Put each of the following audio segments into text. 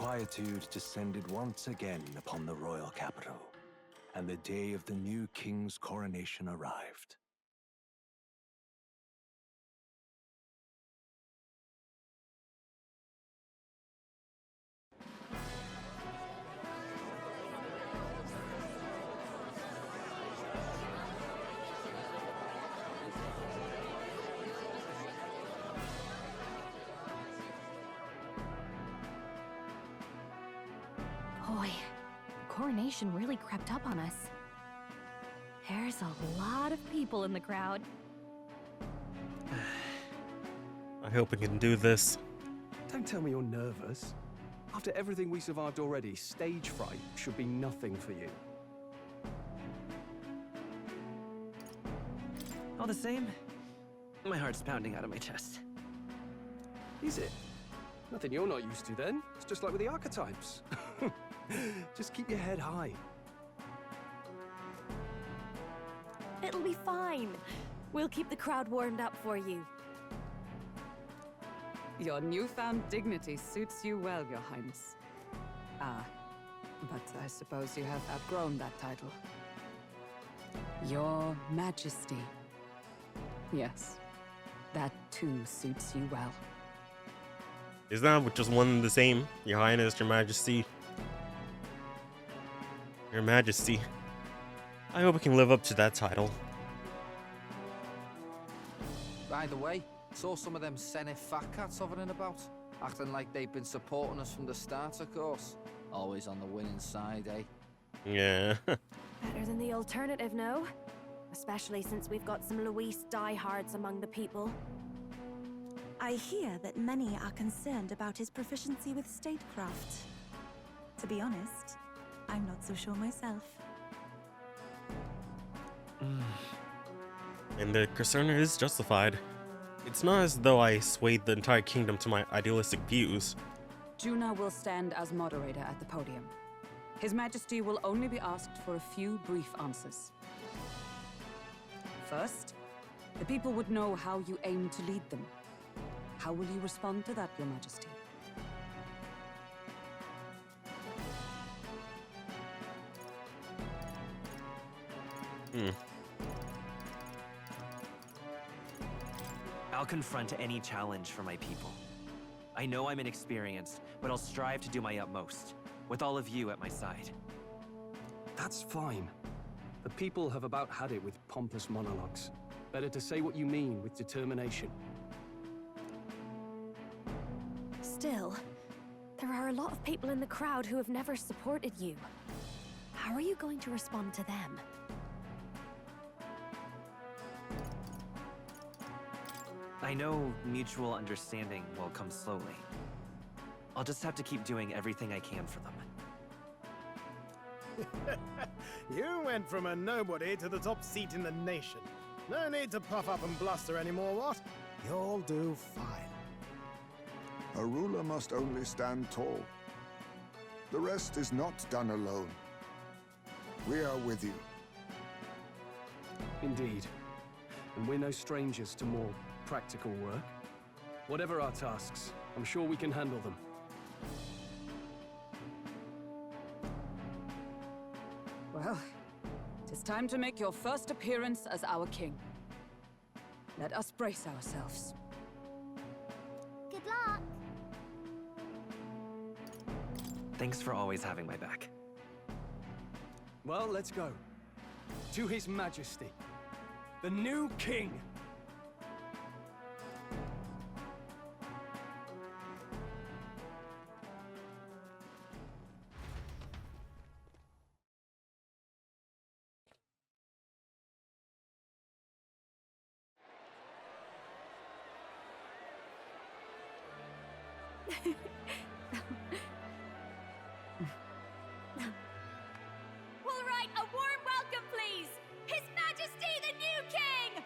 quietude descended once again upon the royal capital, and the day of the new king's coronation arrived. Boy, the coronation really crept up on us. There's a lot of people in the crowd. I hope we can do this. Don't tell me you're nervous. After everything we survived already, stage fright should be nothing for you. All the same, my heart's pounding out of my chest. Is it? Nothing you're not used to then. It's just like with the archetypes. Just keep your head high. It'll be fine. We'll keep the crowd warmed up for you. Your newfound dignity suits you well, Your Highness. Ah, but I suppose you have outgrown that title. Your Majesty. Yes, that too suits you well. Is that just one and the same? Your Highness, Your Majesty. Your Majesty. I hope I can live up to that title. By the way, saw some of them Senate fat cats hovering about, acting like they've been supporting us from the start, of course. Always on the winning side, eh? Yeah. Better than the alternative, no? Especially since we've got some Luis diehards among the people. I hear that many are concerned about his proficiency with statecraft. To be honest, I'm not so sure myself. And the concern is justified. It's not as though I swayed the entire kingdom to my idealistic views. Juna will stand as moderator at the podium. His Majesty will only be asked for a few brief answers. First, the people would know how you aim to lead them. How will you respond to that, Your Majesty? I'll confront any challenge for my people. I know I'm inexperienced, but I'll strive to do my utmost, with all of you at my side. That's fine. The people have about had it with pompous monologues. Better to say what you mean with determination. Still, there are a lot of people in the crowd who have never supported you. How are you going to respond to them? I know mutual understanding will come slowly. I'll just have to keep doing everything I can for them. You went from a nobody to the top seat in the nation. No need to puff up and bluster anymore, what? You'll do fine. A ruler must only stand tall. The rest is not done alone. We are with you. Indeed. And we're no strangers to more practical work. Whatever our tasks, I'm sure we can handle them. Well, it is time to make your first appearance as our king. Let us brace ourselves. Good luck! Thanks for always having my back. Well, let's go. To His Majesty, the new king! All right, a warm welcome, please! His Majesty the new king!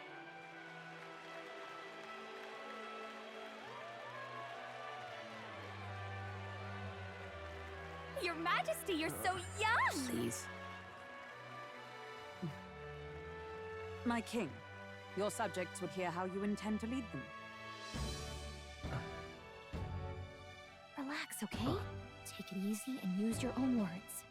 Your Majesty, you're so young! Please. My king, your subjects would hear how you intend to lead them. Relax, okay? Take it easy and use your own words.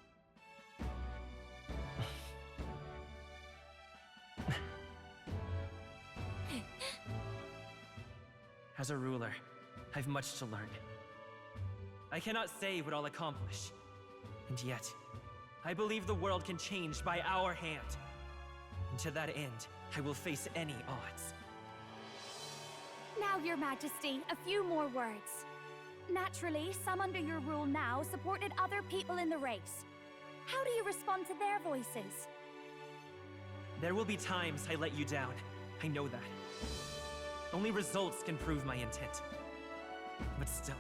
As a ruler, I've much to learn. I cannot say what I'll accomplish. And yet, I believe the world can change by our hand. And to that end, I will face any odds. Now, Your Majesty, a few more words. Naturally, some under your rule now supported other people in the race. How do you respond to their voices? There will be times I let you down. I know that. Only results can prove my intent. But still,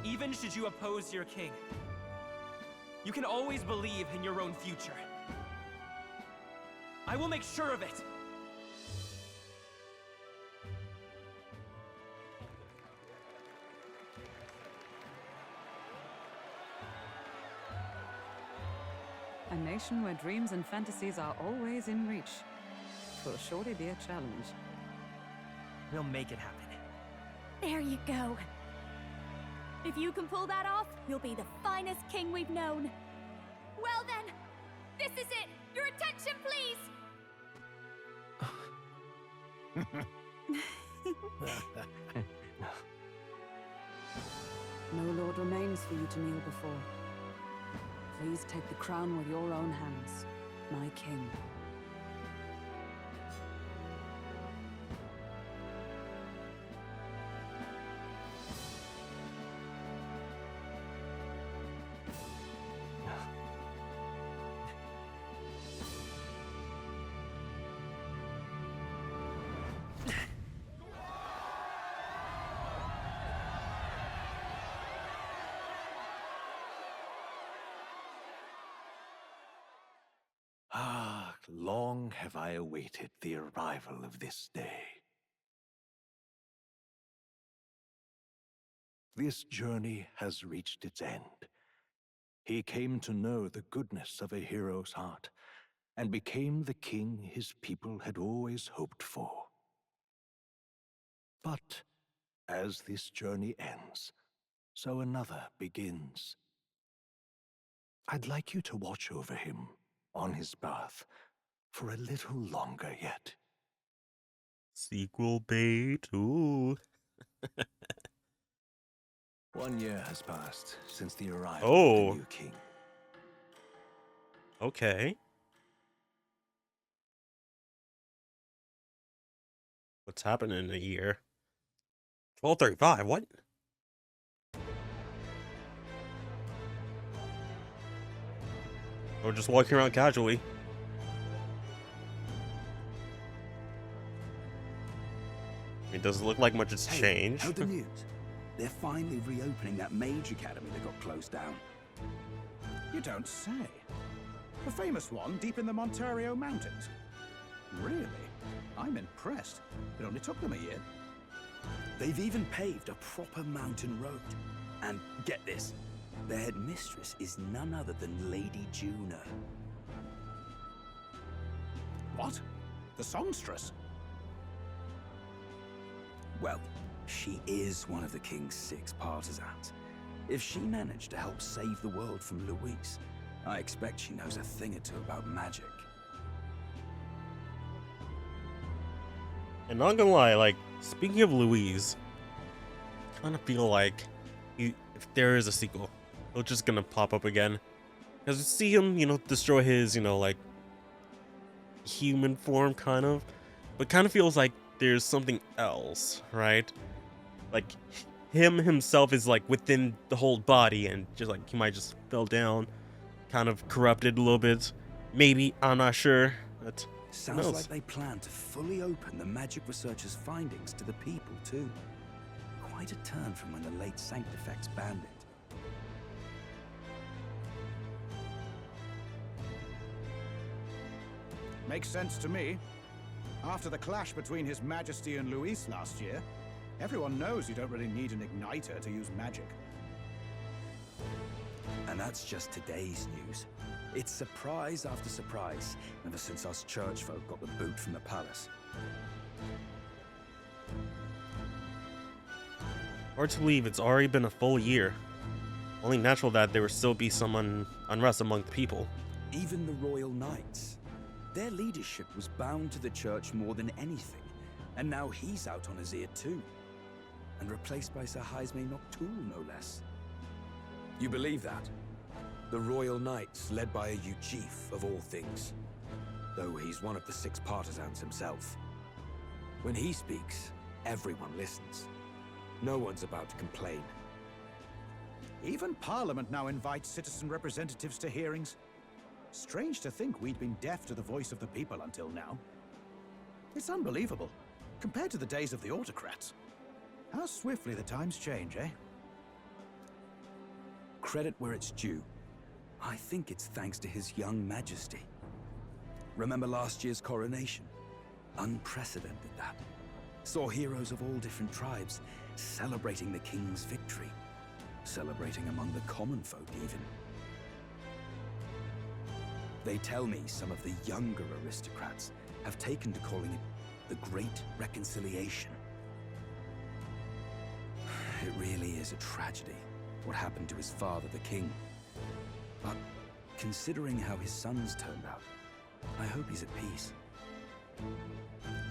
even should you oppose your king, you can always believe in your own future. I will make sure of it! A nation where dreams and fantasies are always in reach. Will surely be a challenge. We'll make it happen. There you go. If you can pull that off, you'll be the finest king we've known. Well then, this is it! Your attention, please! No lord remains for you to kneel before. Please take the crown with your own hands, my king. Ah, long have I awaited the arrival of this day. This journey has reached its end. He came to know the goodness of a hero's heart, and became the king his people had always hoped for. But as this journey ends, so another begins. I'd like you to watch over him on his path for a little longer yet. Sequel bait. Ooh. 1 year has passed since the arrival Oh. of the new king. Okay. What's happened in a year? 1235, what? Or just walking around casually. It doesn't look like much has changed. How'd the news? They're finally reopening that mage academy that got closed down. You don't say. The famous one deep in the Montario Mountains. Really? I'm impressed. It only took them a year. They've even paved a proper mountain road. And get this, their headmistress is none other than Lady Juno. What? The songstress? Well, she is one of the king's 6 partisans. If she managed to help save the world from Louise, I expect she knows a thing or two about magic. And not gonna lie, like, speaking of Louise, I kind of feel like if there is a sequel, it's just gonna pop up again. Because we see him, destroy his, like, human form, kind of. But kind of feels like there's something else, right? Like, him himself is, like, within the whole body, and just, like, he might just fell down, kind of corrupted a little bit. Maybe, I'm not sure. But sounds like they plan to fully open the magic researchers' findings to the people, too. Quite a turn from when the late Sanctifex banned it. Makes sense to me. After the clash between His Majesty and Luis last year, everyone knows you don't really need an igniter to use magic. And that's just today's news. It's surprise after surprise, ever since us church folk got the boot from the palace. Hard to believe it's already been a full year. only natural that there would still be some unrest among the people. Even the royal knights. Their leadership was bound to the church more than anything, and now he's out on his ear too. And replaced by Sir Haisme Noctul, no less. You believe that? The royal knights, led by a Ujif of all things. Though he's one of the 6 partisans himself. When he speaks, everyone listens. No one's about to complain. Even Parliament now invites citizen representatives to hearings. Strange to think we'd been deaf to the voice of the people until now. It's unbelievable, compared to the days of the autocrats. How swiftly the times change, eh? Credit where it's due. I think it's thanks to His young Majesty. Remember last year's coronation? Unprecedented, that. Saw heroes of all different tribes celebrating the king's victory. Celebrating among the common folk, even. They tell me some of the younger aristocrats have taken to calling it the Great Reconciliation. It really is a tragedy, what happened to his father, the king. But considering how his sons turned out, I hope he's at peace.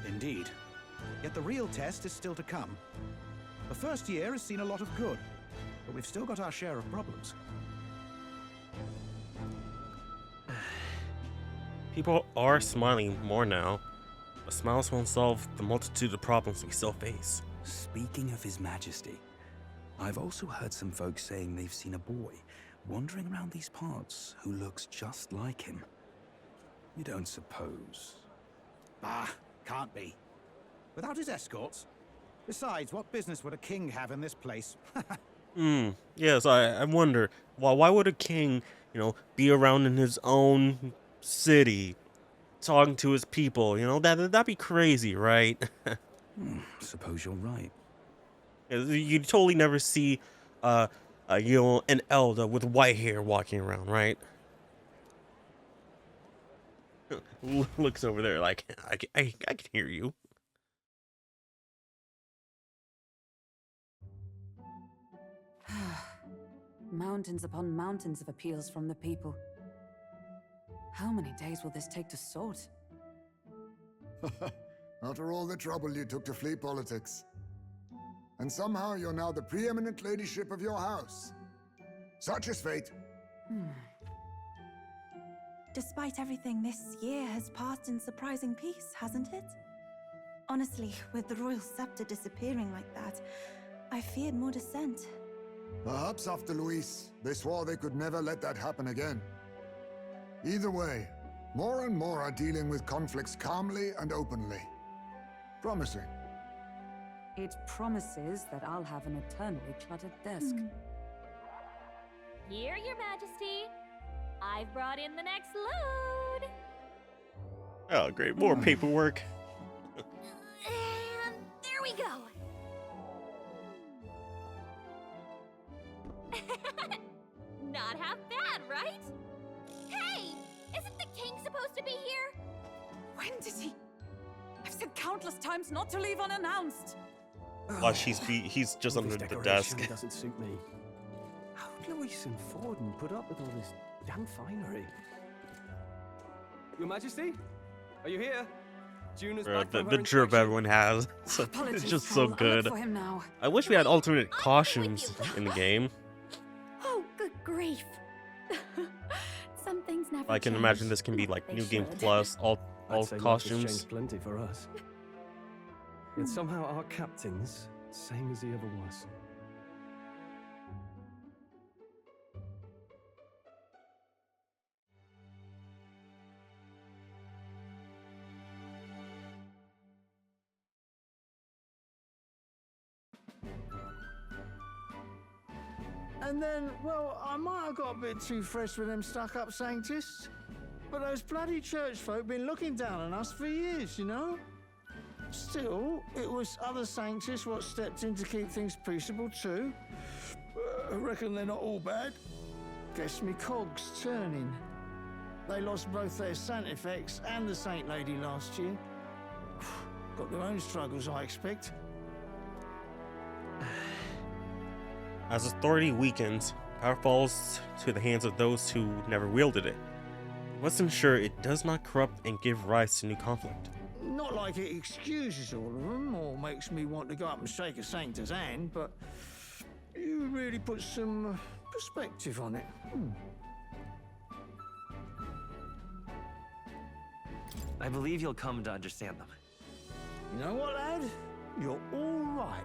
Indeed. Yet the real test is still to come. The first year has seen a lot of good, but we've still got our share of problems. People are smiling more now, but smiles won't solve the multitude of problems we still face. Speaking of His Majesty, I've also heard some folks saying they've seen a boy wandering around these parts who looks just like him. You don't suppose? Bah, can't be. Without his escorts? Besides, what business would a king have in this place? Yes, I wonder, why would a king, be around in his own city, talking to his people, that'd be crazy, right? Suppose you're right. You totally never see, an elder with white hair walking around, right? Looks over there like, I can hear you. Mountains upon mountains of appeals from the people. How many days will this take to sort? After all the trouble you took to flee politics. And somehow you're now the preeminent ladyship of your house. Such is fate. Despite everything, this year has passed in surprising peace, hasn't it? Honestly, with the royal scepter disappearing like that, I feared more dissent. Perhaps after Luis, they swore they could never let that happen again. Either way, more and more are dealing with conflicts calmly and openly. Promising. It promises that I'll have an eternally cluttered desk. Here, Your Majesty. I've brought in the next load. Oh, great. More paperwork. And there we go. Not half bad, right? Hey! Isn't the king supposed to be here? When did he? I've said countless times not to leave unannounced. Watch, he's just under the desk. Doesn't suit me. How would Luis and Forden put up with all this damn finery? Your Majesty? Are you here? Juna's back from her The drip inspection. everyone has. So, it's Apologies, just so Paul. I'll good. look for him now. I wish we had alternate costumes in the game. Oh, good grief. Some things never I can change. imagine this can be like They New Game should. Plus, all I'd say life has costumes. changed plenty for us. Yet somehow our captain's same as he ever was. And then, well, I might have got a bit too fresh with them stuck-up sanctists. But those bloody church folk been looking down on us for years, you know? Still, it was other sanctists what stepped in to keep things peaceable too. I reckon they're not all bad. Guess me cogs turning. They lost both their Santifex and the Saint Lady last year. Got their own struggles, I expect. As authority weakens, Power falls to the hands of those who never wielded it. We must ensure it does not corrupt and give rise to new conflict. Not like it excuses all of them or makes me want to go up and shake a sanctor's hand, but you really put some perspective on it. I believe you'll come to understand them. You know what, lad? You're all right.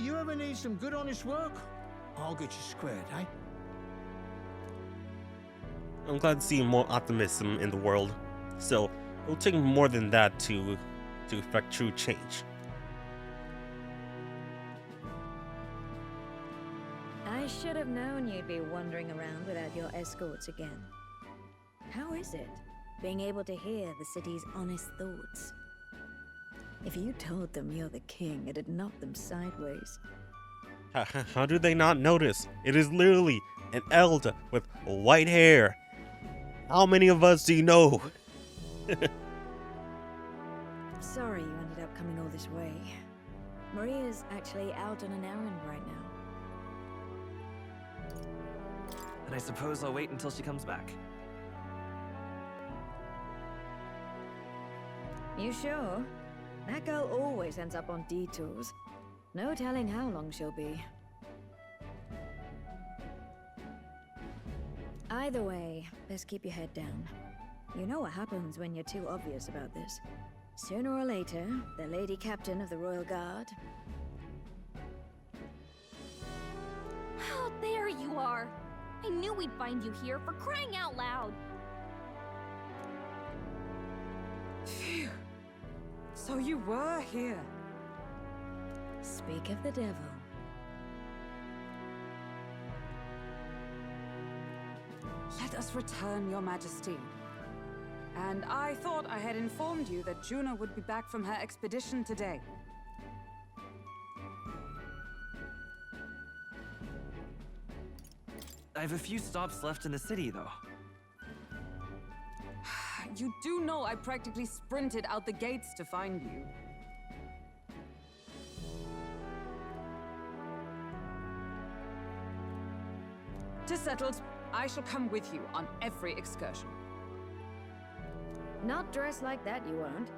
You ever need some good, honest work? I'll get you squared, eh? I'm glad to see more optimism in the world. Still, it will take more than that to effect true change. I should have known you'd be wandering around without your escorts again. How is it, being able to hear the city's honest thoughts? If you told them you're the king, it'd knock them sideways. How do they not notice? It is literally an elder with white hair. How many of us do you know? Sorry you ended up coming all this way. Maria's actually out on an errand right now. And I suppose I'll wait until she comes back. You sure? That girl always ends up on detours. No telling how long she'll be. Either way, best keep your head down. You know what happens when you're too obvious about this. Sooner or later, the Lady Captain of the Royal Guard... Oh, there you are! I knew we'd find you here, for crying out loud! Phew. So you were here. Speak of the devil. Let us return, Your Majesty. And I thought I had informed you that Juno would be back from her expedition today. I have a few stops left in the city, though. You do know I practically sprinted out the gates to find you. Tis settled. I shall come with you on every excursion. Not dressed like that, you won't.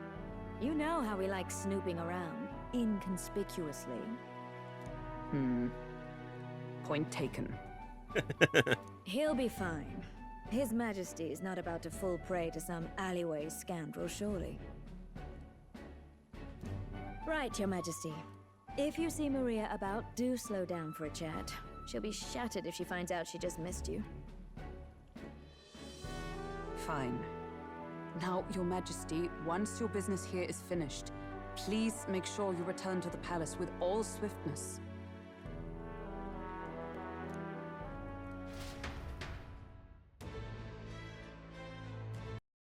You know how we like snooping around, inconspicuously. Point taken. He'll be fine. His Majesty is not about to fall prey to some alleyway scoundrel, surely. Right, Your Majesty. If you see Maria about, do slow down for a chat. She'll be shattered if she finds out she just missed you. Fine. Now, Your Majesty, once your business here is finished, please make sure you return to the palace with all swiftness.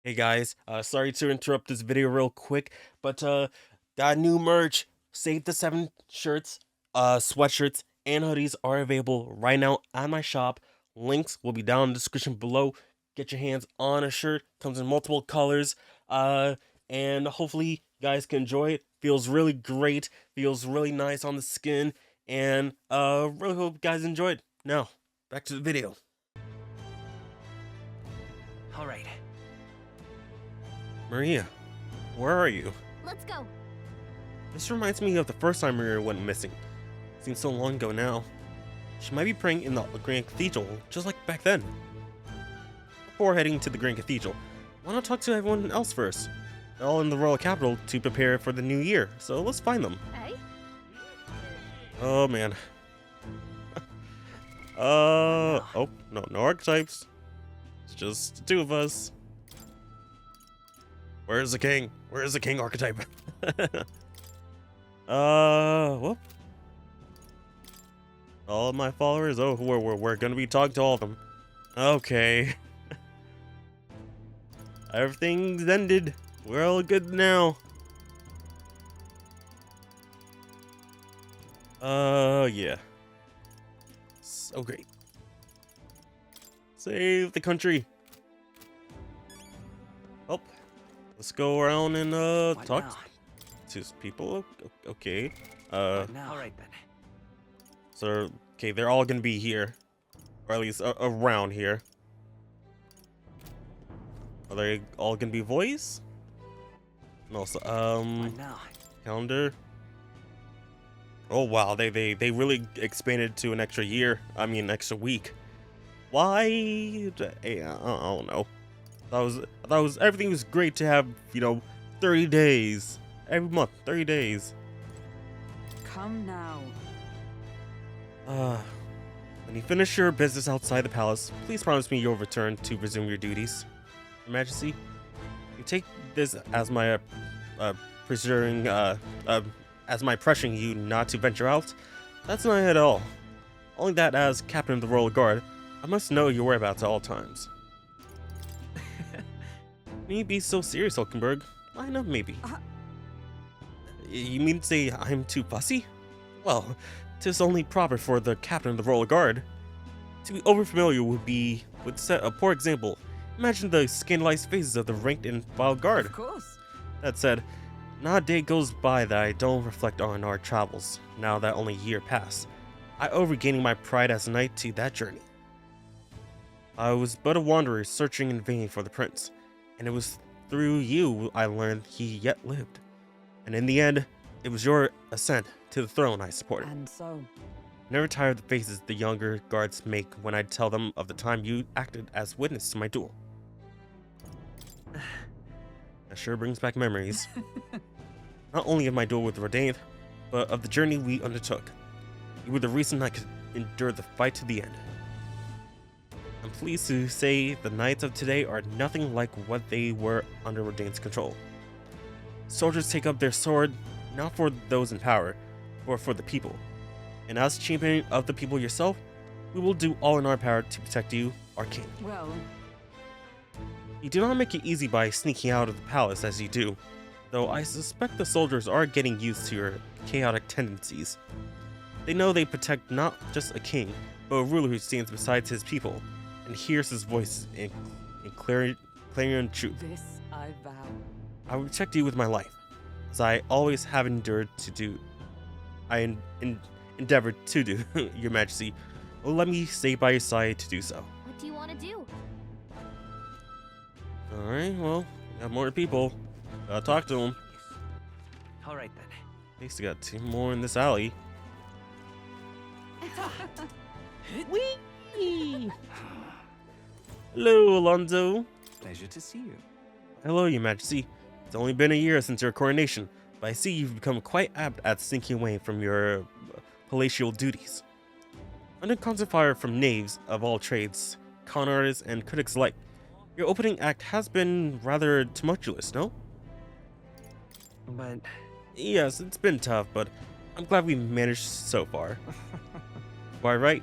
Hey guys, sorry to interrupt this video real quick, but got new merch. Save the 7 shirts, sweatshirts, and hoodies are available right now at my shop. Links will be down in the description below. Get your hands on a shirt. Comes in multiple colors, and hopefully you guys can enjoy it. Feels really great. Feels really nice on the skin, and really hope you guys enjoy it. Now, back to the video. All right. Maria, where are you? Let's go. This reminds me of the first time Maria went missing. Seems so long ago now. She might be praying in the Grand Cathedral, just like back then. Before heading to the Grand Cathedral, why not talk to everyone else first? They're all in the Royal Capital to prepare for the new year, so let's find them. Hey? Oh man. Oh, no archetypes. It's just the 2 of us. Where's the king? Where's the king archetype? Whoop. All of my followers? Oh, we're gonna be talking to all of them. Okay. Everything's ended. We're all good now. Yeah. So great. Save the country. Oh. Let's go around and talk to people. Okay. All right then. So okay, they're all gonna be here. or at least around here. Are they all gonna be voice? And also, calendar. Oh wow, they really expanded to an extra year. I mean, extra week. Why? I don't know. That was everything was great to have, you know, 30 days every month, 30 days. Come now. When you finish your business outside the palace, please promise me you'll return to resume your duties. Your Majesty, you take this as my pressuring you not to venture out. That's not it at all. Only that as captain of the Royal Guard, I must know your whereabouts at all times. Can you be so serious, Hulkenberg? I know, maybe. You mean to say I'm too fussy? Well, 'tis only proper for the captain of the Royal Guard. To be overfamiliar would set a poor example. Imagine the scandalized faces of the ranked and file guard. Of course. That said, not a day goes by that I don't reflect on our travels, now that only a year passed. I owe regaining my pride as a knight to that journey. I was but a wanderer searching in vain for the prince, and it was through you I learned he yet lived. And in the end, it was your ascent to the throne I supported. And so? Never tire of the faces the younger guards make when I tell them of the time you acted as witness to my duel. That sure brings back memories. Not only of my duel with Rodain, but of the journey we undertook. You were the reason I could endure the fight to the end. I'm pleased to say the knights of today are nothing like what they were under Rodain's control. Soldiers take up their sword not for those in power, but for the people. And as champion of the people yourself, we will do all in our power to protect you, our king. Well, you do not make it easy by sneaking out of the palace as you do, though I suspect the soldiers are getting used to your chaotic tendencies. They know they protect not just a king, but a ruler who stands beside his people and hears his voice in clarion truth. This I vow. I will protect you with my life, as I always have endured to do. I endeavored to do, Your Majesty. Well, let me stay by your side to do so. What do you want to do? Alright, well, we got more people. Gotta talk to them. All right then. At least we got 2 more in this alley. Whee! Hello, Alonso. Pleasure to see you. Hello, Your Majesty. It's only been a year since your coronation, but I see you've become quite apt at sneaking away from your palatial duties. Under constant fire from knaves of all trades, con artists, and critics alike, your opening act has been rather tumultuous, no? But... Yes, it's been tough, but I'm glad we managed so far. Why, right?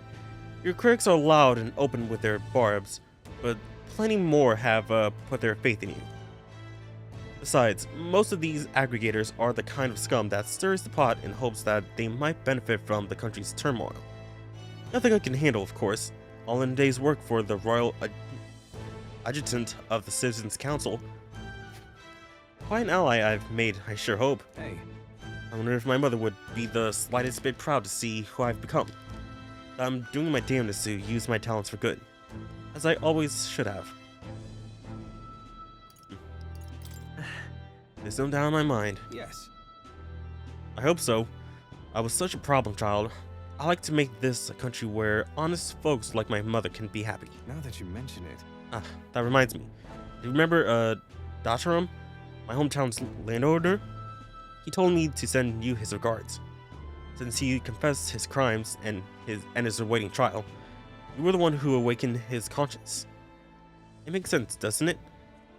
Your critics are loud and open with their barbs, but plenty more have put their faith in you. Besides, most of these aggregators are the kind of scum that stirs the pot in hopes that they might benefit from the country's turmoil. Nothing I can handle, of course, all in a day's work for the royal adjutant of the Citizens' Council. Quite an ally I've made, I sure hope. Hey. I wonder if my mother would be the slightest bit proud to see who I've become. I'm doing my damnedest to use my talents for good, as I always should have. There's no doubt in my mind. Yes. I hope so. I was such a problem child. I like to make this a country where honest folks like my mother can be happy. Now that you mention it. Ah, that reminds me. Do you remember, Dacharam? My hometown's landowner? He told me to send you his regards. Since he confessed his crimes and is awaiting trial, you were the one who awakened his conscience. It makes sense, doesn't it?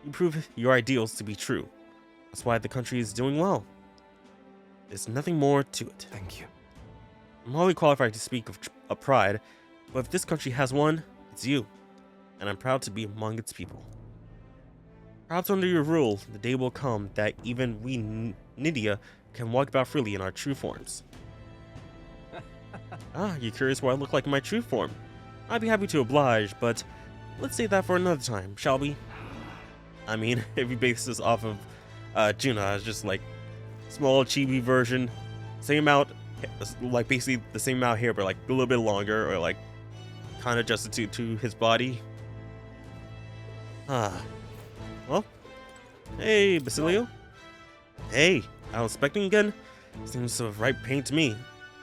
You prove your ideals to be true. That's why the country is doing well. There's nothing more to it. Thank you. I'm hardly qualified to speak of pride, but if this country has one, it's you. And I'm proud to be among its people. Perhaps under your rule, the day will come that even we Nydia can walk about freely in our true forms. Ah, you're curious what I look like in my true form. I'd be happy to oblige, but let's save that for another time, shall we? I mean, if we base this off of Juna, it's just like small chibi version, same amount, like basically the same amount here, but like a little bit longer, or like kind of adjusted to his body. Well, hey, Basilio. Hey, I was expecting again. Seems of right pain to me.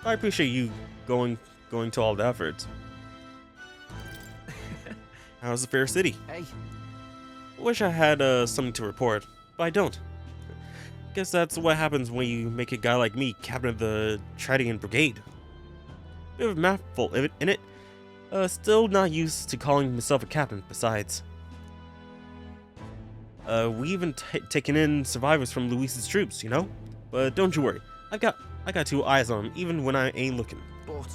I appreciate you going to all the efforts. How's the fair city? Hey. Wish I had something to report, but I don't. Guess that's what happens when you make a guy like me captain of the Tradian Brigade. Bit of a mouthful in it. Still not used to calling myself a captain, besides. We even taken in survivors from Luis's troops, you know? But don't you worry, I got 2 eyes on them, even when I ain't looking. But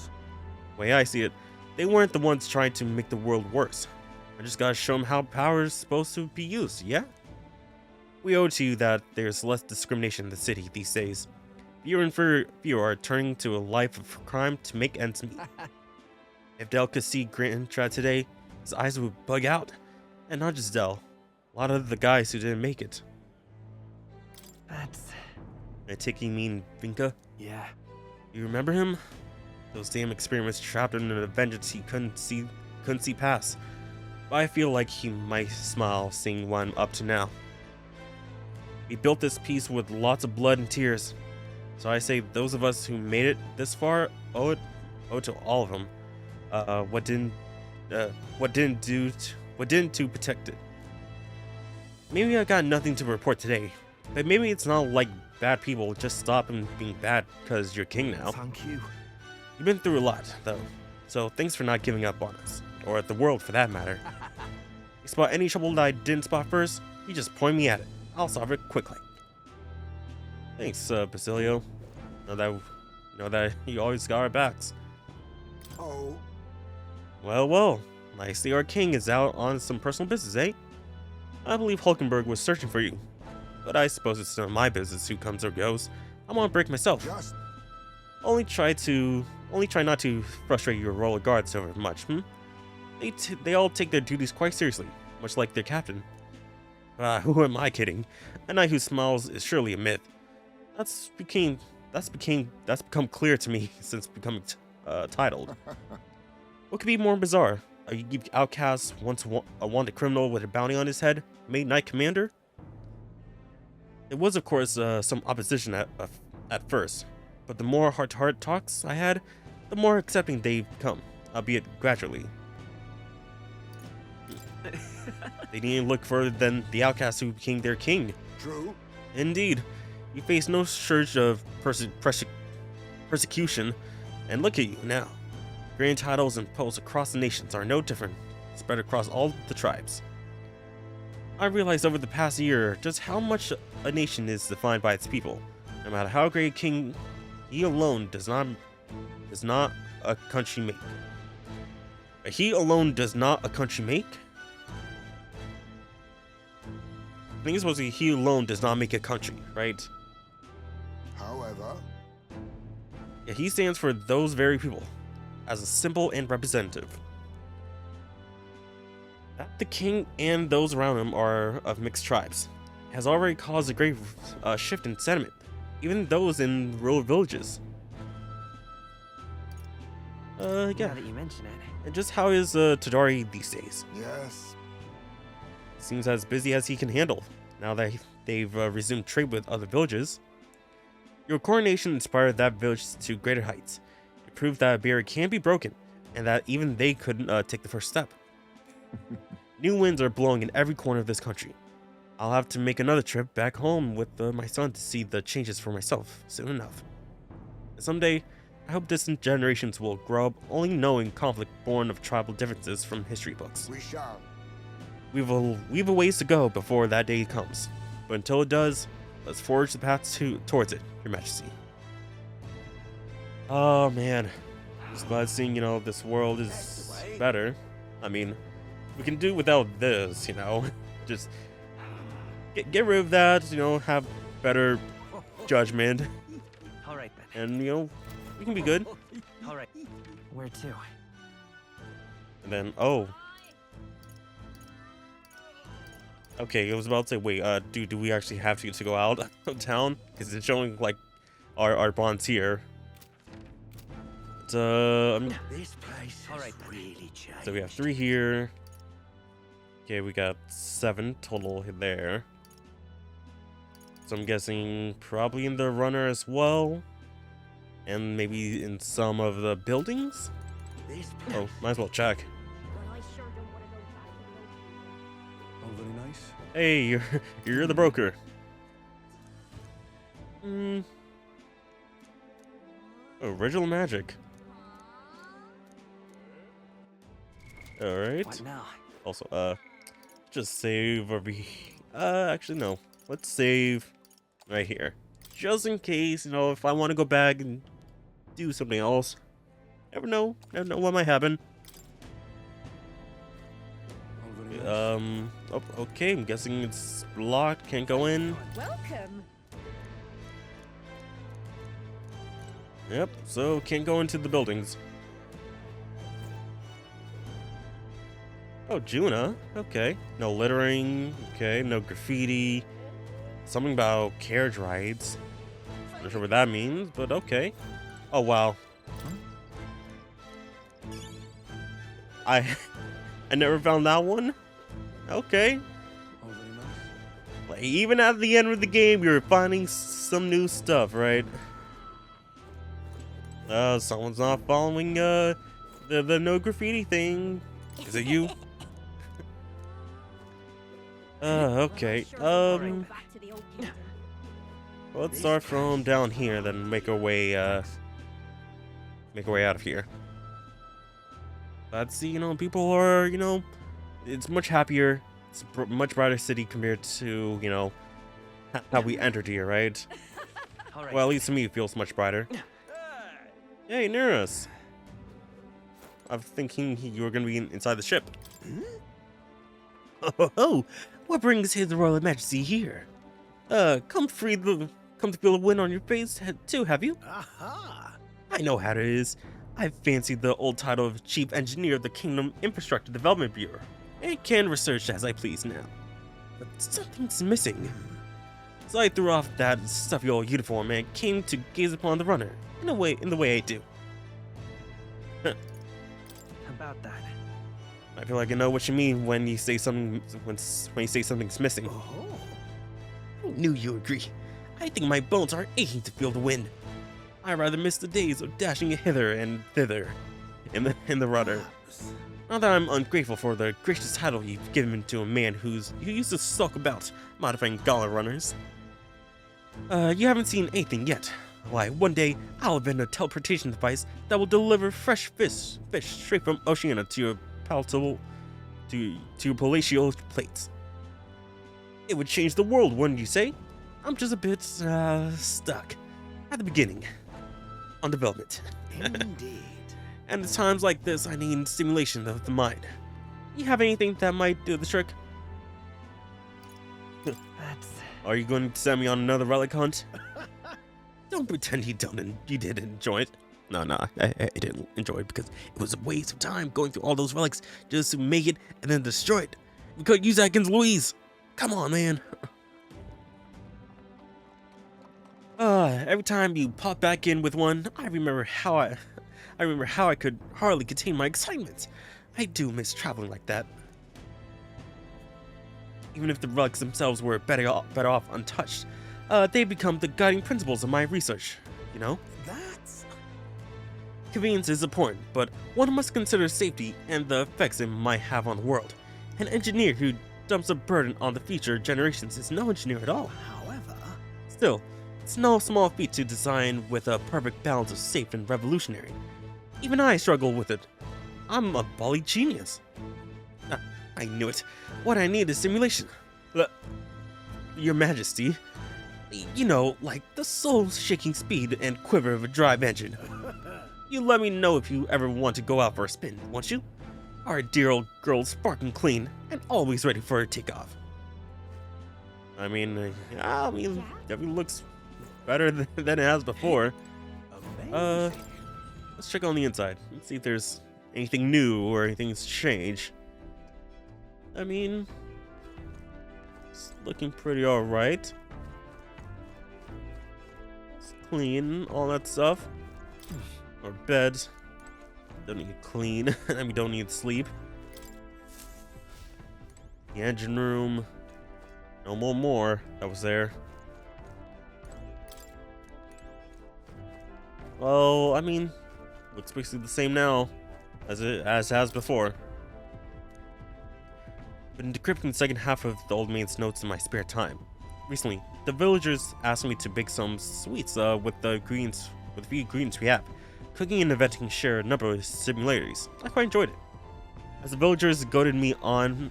Way I see it, they weren't the ones trying to make the world worse. I just gotta show them how power is supposed to be used, yeah? We owe it to you that there's less discrimination in the city these days. You are turning to a life of crime to make ends meet. If Del could see Grant today, his eyes would bug out. And not just Del, a lot of the guys who didn't make it. That's... I take you mean Vinka? Yeah. You remember him? Those damn experiments trapped him in a vengeance he couldn't see past. But I feel like he might smile seeing what I'm up to now. We built this piece with lots of blood and tears. So I say those of us who made it this far owe it to all of them. What didn't do to protect it. Maybe I got nothing to report today, but maybe it's not like bad people just stop him being bad because you're king now. Thank you. You've been through a lot, though, so thanks for not giving up on us, or the world for that matter. You spot any trouble that I didn't spot first, you just point me at it. I'll solve it quickly. Thanks, Basilio. Know that you always got our backs. Oh. Well, I see our king is out on some personal business, eh? I believe Hulkenberg was searching for you, but I suppose it's not my business who comes or goes. I'm on break myself. Only try not to frustrate your royal guards over much, They all take their duties quite seriously, much like their captain. Who am I kidding? A knight who smiles is surely a myth. That's become clear to me since becoming titled. What could be more bizarre? A outcast, once a wanted criminal with a bounty on his head, made knight commander? It was, of course, some opposition at first, but the more heart-to-heart talks I had, the more accepting they've become, albeit gradually. They didn't look further than the outcast who became their king. True. Indeed, you face no surge of persecution, and look at you now. Grand titles and posts across the nations are no different, spread across all the tribes. I realized over the past year just how much a nation is defined by its people. No matter how great a king, he alone does not a country make. He alone does not a country make? I think it's supposed to be he alone does not make a country, right? However, Yeah, he stands for those very people, as a symbol and representative. That the king and those around him are of mixed tribes has already caused a great shift in sentiment, even those in rural villages. Yeah. Now that you mention it. And just how is Tadari these days? yes. Seems as busy as he can handle, now that they've resumed trade with other villages. Your coronation inspired that village to greater heights. It proved that a barrier can be broken, and that even they couldn't take the first step. New winds are blowing in every corner of this country. I'll have to make another trip back home with my son to see the changes for myself soon enough. And someday, I hope distant generations will grow up only knowing conflict born of tribal differences from history books. We shall. We've a ways to go before that day comes, but until it does, let's forge the path towards it, Your Majesty. Oh man, just glad seeing this world is better. I mean, we can do without this, just get rid of that, have better judgment, All right then. and we can be good. All right. Where to? And then okay, I was about to say, wait, do we actually have to go out of town? Because it's showing, like, our bonds here. This place is really changed. So we have 3 here. Okay, we got 7 total there. So I'm guessing probably in the runner as well. And maybe in some of the buildings? Oh, might as well check. All very nice. Hey, you're the broker. Original magic. Alright. What now? Also, just save over actually no. Let's save right here. Just in case, you know, if I want to go back and do something else. Never know what might happen. Oh, okay, I'm guessing it's blocked, can't go in. Welcome. Yep, so can't go into the buildings. Oh, Juna, okay. No littering, okay, no graffiti. Something about carriage rides. Not sure what that means, but okay. Oh, wow. I never found that one. Okay. Like, even at the end of the game, you're finding some new stuff, right? Someone's not following the no graffiti thing. Is it you? Okay. Let's start from down here, then make our way out of here. Let's see, you know, people are, you know, it's much happier. It's a much brighter city compared to, you know, how we entered here, right? Well, at least to me, it feels much brighter. Hey, near us. I was thinking you were going to be inside the ship. Oh, what brings His Royal Majesty here? Come to feel the wind on your face too, have you? Aha! I know how it is. I fancied the old title of Chief Engineer of the Kingdom Infrastructure Development Bureau, and can research as I please now. But something's missing. So I threw off that stuffy old uniform and came to gaze upon the runner, in the way I do. About that. I feel like I know what you mean when you say something when you say something's missing. Oh. I knew you agree. I think my bones are aching to feel the wind. I rather miss the days of dashing hither and thither in the rudder. Not that I'm ungrateful for the gracious title you've given to a man who used to sulk about modifying gala runners. You haven't seen anything yet. Why, one day I'll invent a teleportation device that will deliver fresh fish straight from Oceania to your palatable, to your palatial plates. It would change the world, wouldn't you say? I'm just a bit stuck at the beginning on development. Indeed. And at times like this, I need stimulation of the mind. You have anything that might do the trick? Are you going to send me on another relic hunt? Don't pretend you didn't enjoy it. No, I didn't enjoy it because it was a waste of time going through all those relics just to make it and then destroy it. We could use that against Louise. Come on, man. Every time you pop back in with one, I remember how I could hardly contain my excitement. I do miss traveling like that. Even if the relics themselves were better off untouched, they become the guiding principles of my research, you know? Convenience is important, but one must consider safety and the effects it might have on the world. An engineer who dumps a burden on the future generations is no engineer at all. However, still, it's no small feat to design with a perfect balance of safe and revolutionary. Even I struggle with it. I'm a bally genius. I knew it. What I need is simulation. Your Majesty. You know, like the soul-shaking speed and quiver of a drive engine. You let me know if you ever want to go out for a spin, won't you? Our dear old girl's sparkling clean and always ready for a takeoff. I mean, definitely looks better than it has before. Let's check on the inside. Let's see if there's anything new or anything's changed. I mean, it's looking pretty alright. It's clean, all that stuff. Our bed, Don't need to clean. I mean, don't need sleep. The engine room. No more. That was there. Well, I mean, looks basically the same now as it has before. Been decrypting the second half of the old maid's notes in my spare time. Recently, the villagers asked me to bake some sweets with the few ingredients we have. Cooking and inventing share a number of similarities. I quite enjoyed it. As the villagers goaded me on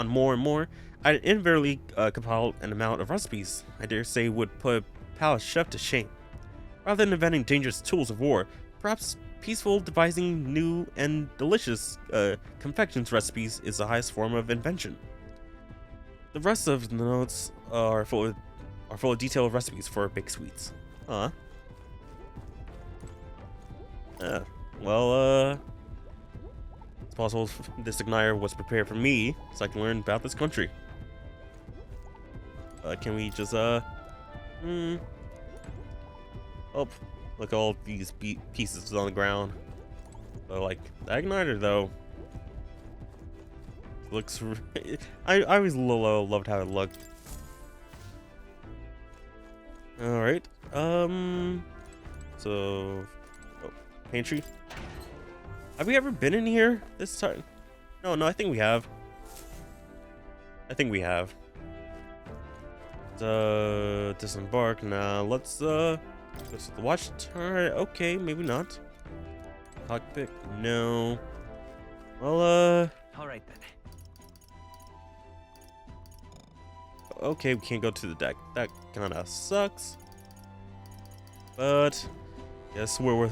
more and more, I inadvertently compiled an amount of recipes I dare say would put a palace chef to shame. Rather than inventing dangerous tools of war, perhaps peaceful devising new and delicious confections recipes is the highest form of invention. The rest of the notes are full of detailed recipes for baked sweets. Well, it's possible this igniter was prepared for me, so I can learn about this country. Can we just, Oh, look at all these pieces on the ground. Like, the igniter, though, looks... I always loved how it looked. Alright, so... Oh, pantry. Have we ever been in here this time? No, I think we have. Disembark. Now, let's, go to the watch turret. Okay, maybe not. Cockpit, no. Well, Alright then. Okay, we can't go to the deck. That kinda sucks. But, yes, we're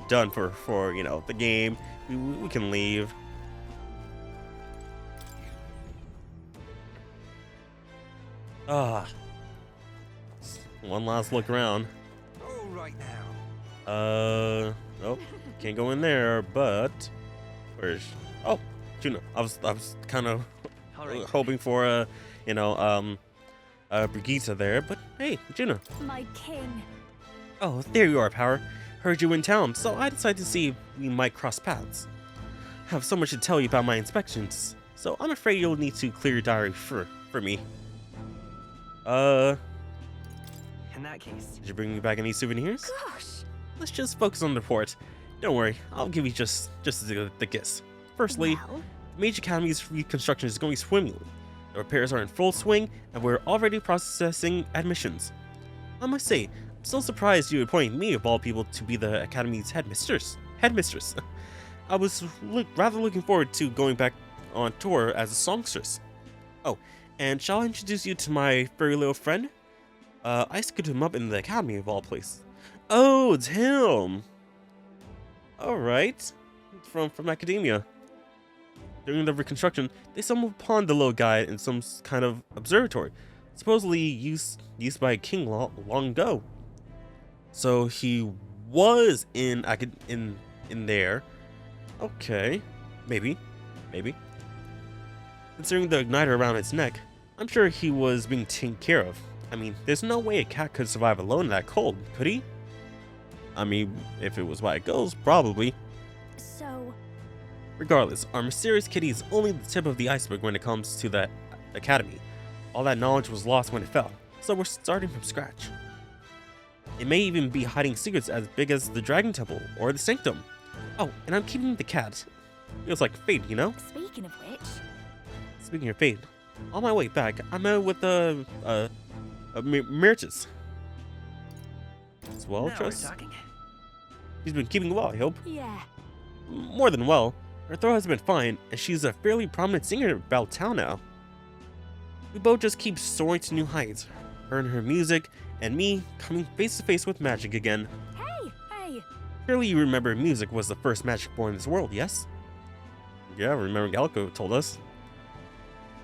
done for you know, the game. We can leave. One last look around. All right now. Nope, can't go in there. But where's? Oh, Juno. I was kind of hoping for Brigitte there, but hey, Juno. My king. Oh, there you are, Power. Heard you in town, so I decided to see if we might cross paths. I have so much to tell you about my inspections, so I'm afraid you'll need to clear your diary for me. In that case. Did you bring me back any souvenirs? Gosh. Let's just focus on the report. Don't worry, I'll give you just the gist. Firstly, Well? Mage Academy's reconstruction is going swimmingly. The repairs are in full swing, and we're already processing admissions. I must say, I'm still surprised you appointed me, of all people, to be the Academy's headmistress. I was rather looking forward to going back on tour as a songstress. Oh, and shall I introduce you to my furry little friend? I scooped him up in the Academy, of all places. Oh, it's him! Alright. From academia. During the reconstruction, they stumbled upon the little guy in some kind of observatory, supposedly used by a king long ago. So he was in there. Okay, maybe. Considering the igniter around its neck, I'm sure he was being taken care of. I mean, there's no way a cat could survive alone in that cold, could he? I mean, if it was by ghosts, probably. So... Regardless, our mysterious kitty is only the tip of the iceberg when it comes to the Academy. All that knowledge was lost when it fell, so we're starting from scratch. It may even be hiding secrets as big as the Dragon Temple or the Sanctum. Oh, and I'm keeping the cat. Feels like fate, you know? Speaking of which... Speaking of fate, on my way back, I met with Myrtis. As well, Now Trust? we're talking. She's been keeping well, I hope. Yeah. More than well. Her throat has been fine, and she's a fairly prominent singer about town now. We both just keep soaring to new heights. Her and her music, and me coming face to face with magic again. Hey! Surely you remember music was the first magic born in this world, yes? Yeah, remember Galco told us.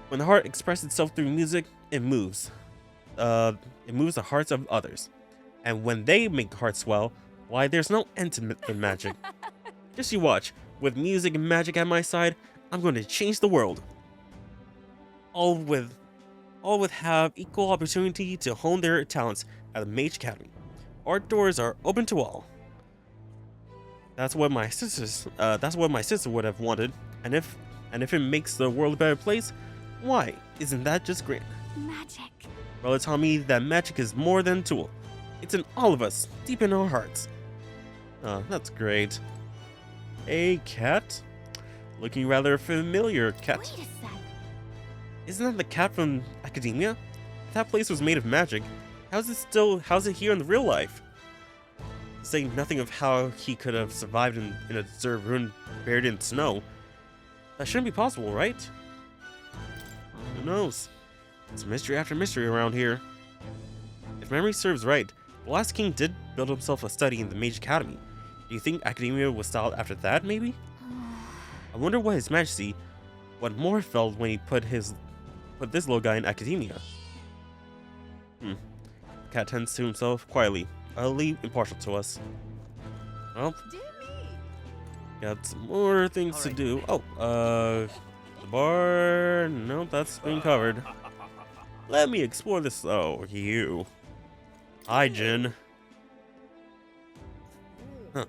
When the heart expresses itself through music, it moves. It moves the hearts of others. And when they make hearts swell, why, there's no end to the magic. Just you watch. With music and magic at my side, I'm going to change the world. All with have equal opportunity to hone their talents at the Mage Academy. Our doors are open to all. That's what my sisters. That's what my sister would have wanted. And if it makes the world a better place, why? Isn't that just great? Magic. Brother taught me that magic is more than a tool. It's in all of us, deep in our hearts. Oh, that's great. A cat? Looking rather familiar, cat. Wait a sec. Isn't that the cat from Academia? If that place was made of magic, how's it here in the real life? Saying nothing of how he could have survived in a deserted ruin buried in snow. That shouldn't be possible, right? Who knows? It's mystery after mystery around here. If memory serves right, the last king did build himself a study in the Mage Academy. Do you think Academia was styled after that, maybe? I wonder what His Majesty, what Moore felt when he put this little guy in Academia. Cat tends to himself quietly, utterly impartial to us. Well, got some more things to do. Oh, the bar. No, that's been covered. Let me explore this. Oh, you. Hi, Jin. Huh.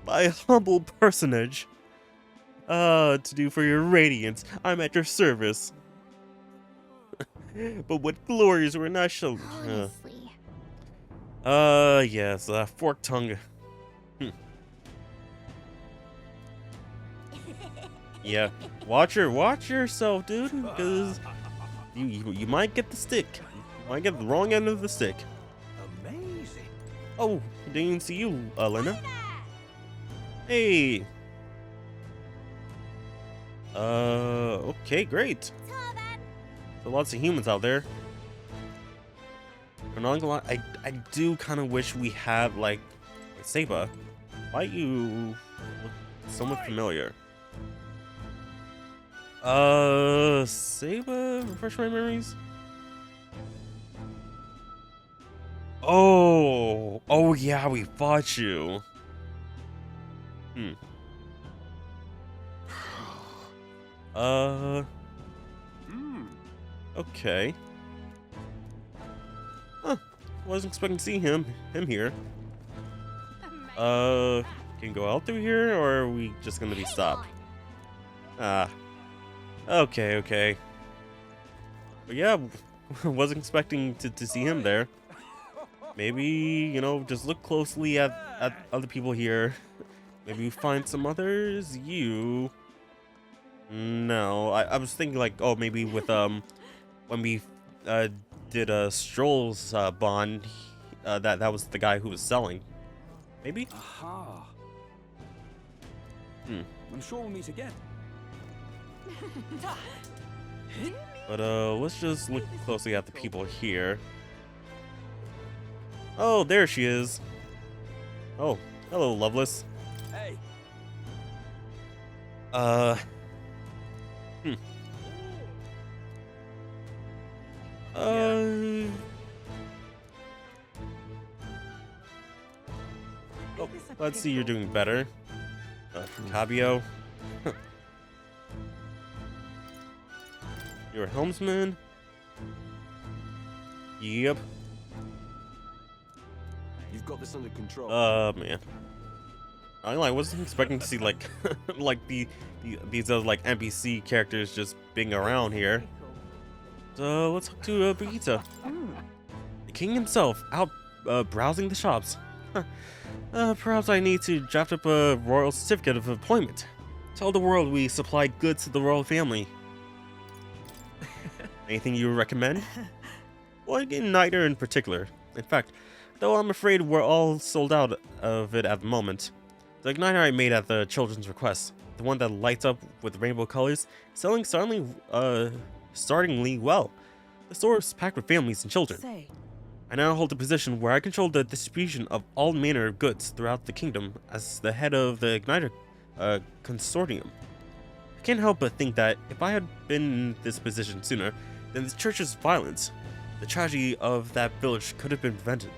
My humble personage. To do for your radiance, I'm at your service. But what glories were not shown. Yes, fork tongue. Yeah, watch yourself, dude, because you might get the stick. You might get the wrong end of the stick. Amazing. Oh, didn't even see you, Lena. Hey. Okay, great. So lots of humans out there. But not gonna lie, I do kind of wish we had like Seba. Why you look somewhat familiar? Seba, refresh my memories. Oh yeah, we fought you. Okay. Huh. Wasn't expecting to see him here. Can you go out through here, or are we just gonna be stopped? Okay. But yeah, wasn't expecting to see him there. Maybe, you know, just look closely at other people here. Maybe you find some others. You. No, I was thinking like, oh, maybe with when we did a Stroll's bond, that was the guy who was selling. Maybe. Aha. I'm sure we'll meet again. But let's just look closely at the people here. Oh, there she is. Oh, hello, Loveless. Hey. Oh, let's see, you're doing better. Cabio. You're a helmsman. Yep. You've got this under control. Man. I wasn't expecting to see like like these other like NPC characters just being around here. So let's talk to Brigitte. The king himself out browsing the shops. Perhaps I need to draft up a royal certificate of appointment. Tell the world we supplied goods to the royal family. Anything you would recommend? Well, neither in particular. In fact, though I'm afraid we're all sold out of it at the moment. The igniter I made at the children's request, the one that lights up with rainbow colors, selling startlingly well. The store is packed with families and children. I now hold a position where I control the distribution of all manner of goods throughout the kingdom as the head of the igniter consortium. I can't help but think that if I had been in this position sooner, then the church's violence, the tragedy of that village could have been prevented.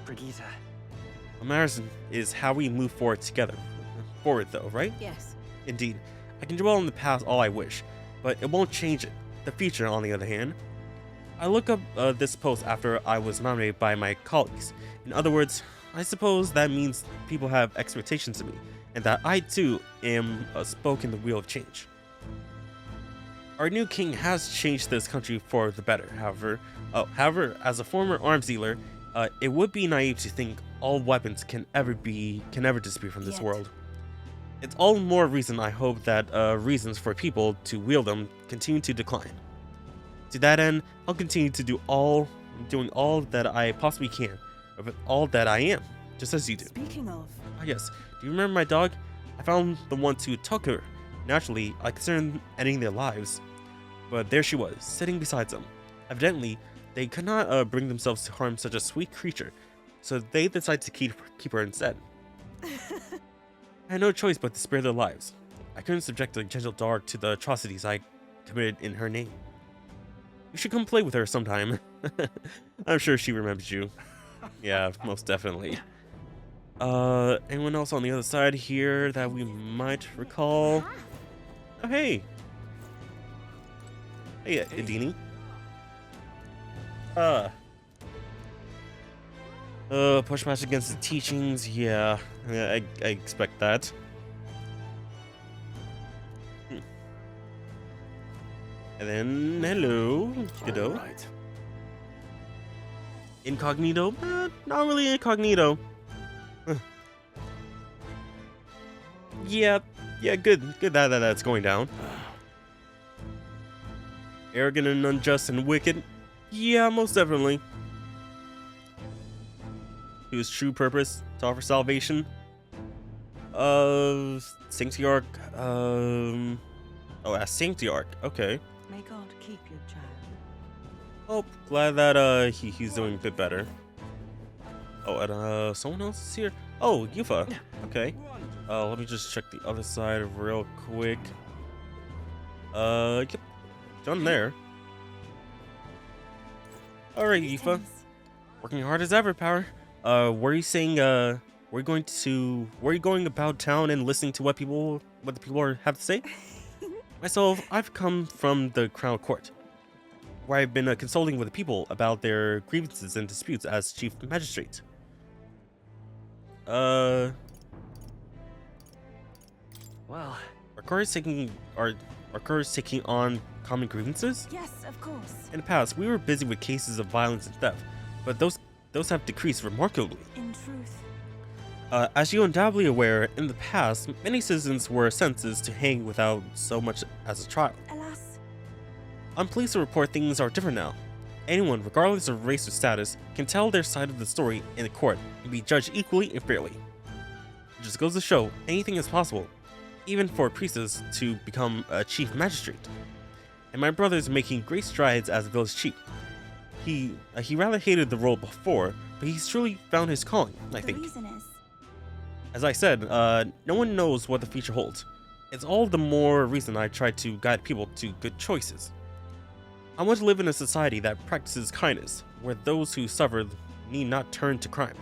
Brigitte. What matters is how we move forward together. Forward though, right? Yes. Indeed. I can dwell on the past all I wish, but it won't change it. The future, on the other hand. I look up this post after I was nominated by my colleagues. In other words, I suppose that means people have expectations of me, and that I too am a spoke in the wheel of change. Our new king has changed this country for the better. However, as a former arms dealer, it would be naive to think all weapons can ever disappear from this world. It's all the more reason I hope that reasons for people to wield them continue to decline. To that end, I'll continue to doing all that I possibly can, with all that I am, just as you do. Speaking of... Ah yes, do you remember my dog? I found the one to tuck her. Naturally, I considered ending their lives, but there she was, sitting beside them. Evidently, they could not bring themselves to harm such a sweet creature, so they decided to keep her instead. I had no choice but to spare their lives. I couldn't subject the gentle dog to the atrocities I committed in her name. You should come play with her sometime. I'm sure she remembers you. Yeah, most definitely. Anyone else on the other side here that we might recall? Oh, hey. Hey, Edini. Pushback against the teachings. Yeah, I expect that. And then, hello, kiddo. Right. Incognito? Not really incognito. Yeah, good that's going down. Arrogant and unjust and wicked? Yeah, most definitely. Whose true purpose to offer salvation? Sanctiarch, oh, as Sanctiarch, okay. May God keep your child. Oh, glad that he's doing a bit better. Oh, and someone else is here. Oh, Yufa. Okay. Let me just check the other side real quick. Yep, done there. All right, Yufa. Working hard as ever, Power. Were you saying were you going about town and listening to what the people have to say? Myself, I've come from the Crown Court, where I've been consulting with the people about their grievances and disputes as Chief Magistrate. Well, Are courts taking on common grievances? Yes, of course. In the past, we were busy with cases of violence and theft, but those have decreased remarkably. In truth. As you're undoubtedly aware, in the past, many citizens were sentenced to hang without so much as a trial. Alas. I'm pleased to report things are different now. Anyone, regardless of race or status, can tell their side of the story in the court and be judged equally and fairly. It just goes to show anything is possible, even for a priestess to become a chief magistrate. And my brother is making great strides as a village chief. He rather hated the role before, but he's truly found his calling, I think. The reason is... As I said, no one knows what the future holds. It's all the more reason I try to guide people to good choices. I want to live in a society that practices kindness, where those who suffer need not turn to crime.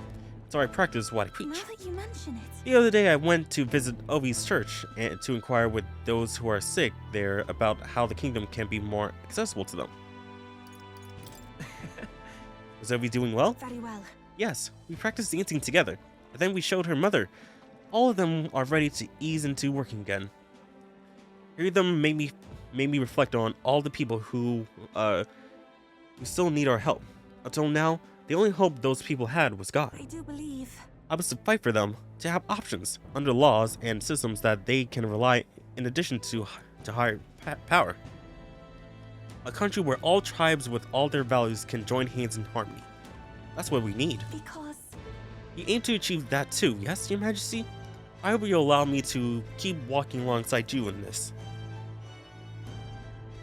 So I practice what I preach. Now that you mention it... The other day I went to visit Ovi's church and to inquire with those who are sick there about how the kingdom can be more accessible to them. Was Ovi doing well? Very well. Yes, we practiced dancing together, and then we showed her mother. All of them are ready to ease into working again. Hearing them made me reflect on all the people who still need our help. Until now, the only hope those people had was God. I do believe... I was to fight for them, to have options, under laws and systems that they can rely in addition to higher power. A country where all tribes with all their values can join hands in harmony. That's what we need. Because... You aim to achieve that too, yes, Your Majesty? I hope you'll allow me to keep walking alongside you in this.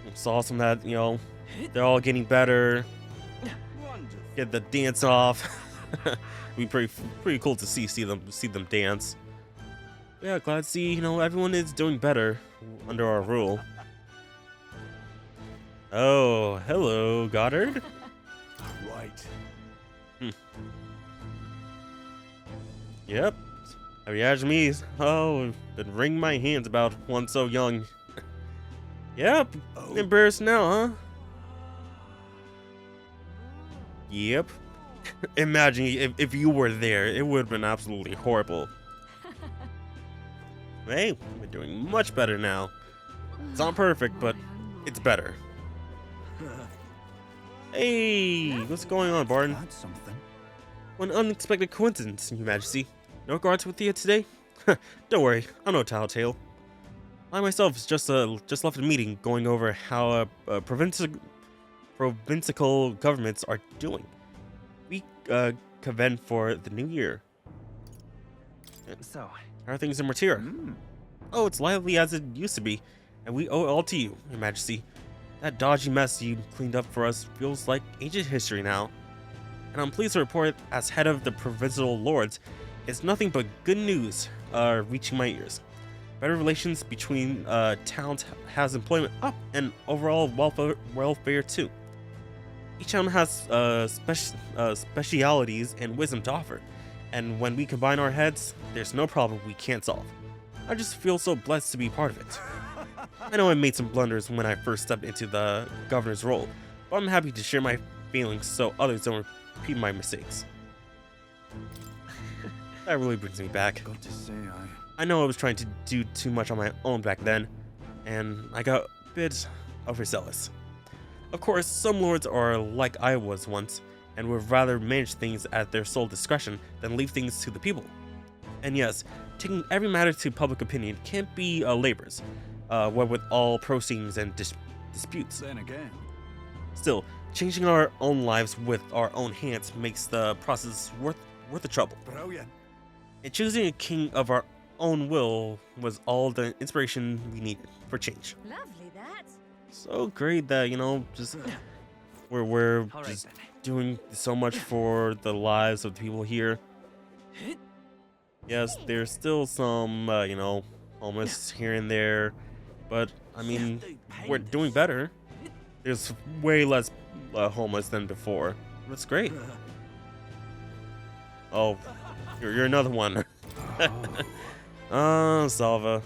It's awesome that, you know, they're all getting better. Get the dance off. Be pretty cool to see them dance. Yeah, glad to see, you know, everyone is doing better under our rule. Oh, hello, Goddard. Right. Yep. Have you asked me? Oh, been wringing my hands about one so young. Yep. Embarrassed now, huh? Yep. Imagine if you were there, it would have been absolutely horrible. Hey, we're doing much better now. It's not perfect, but it's better. Hey, what's going on, Barton? What an unexpected coincidence, Your Majesty. No guards with you today? Don't worry, I'm no tattletale. I myself just left a meeting going over how provincial governments are doing. We convene for the new year. So, how are things in Martira? Oh, it's lively as it used to be, and we owe it all to you, Your Majesty. That dodgy mess you cleaned up for us feels like ancient history now. And I'm pleased to report, as head of the provincial lords, it's nothing but good news reaching my ears. Better relations between towns has employment up and overall welfare too. Each town has specialities and wisdom to offer, and when we combine our heads, there's no problem we can't solve. I just feel so blessed to be part of it. I know I made some blunders when I first stepped into the governor's role, but I'm happy to share my feelings so others don't repeat my mistakes. That really brings me back. I know I was trying to do too much on my own back then, and I got a bit overzealous. Of course, some lords are like I was once, and would rather manage things at their sole discretion than leave things to the people. And yes, taking every matter to public opinion can't be labors, what with all proceedings and disputes. Then again. Still, changing our own lives with our own hands makes the process worth the trouble. Brilliant. And choosing a king of our own will was all the inspiration we needed for change. Lovely that. So great that, you know, just we're just doing so much for the lives of the people here. Yes, there's still some, you know, homeless here and there, but I mean, we're doing better. There's way less homeless than before. That's great. Oh, you're another one. Salva.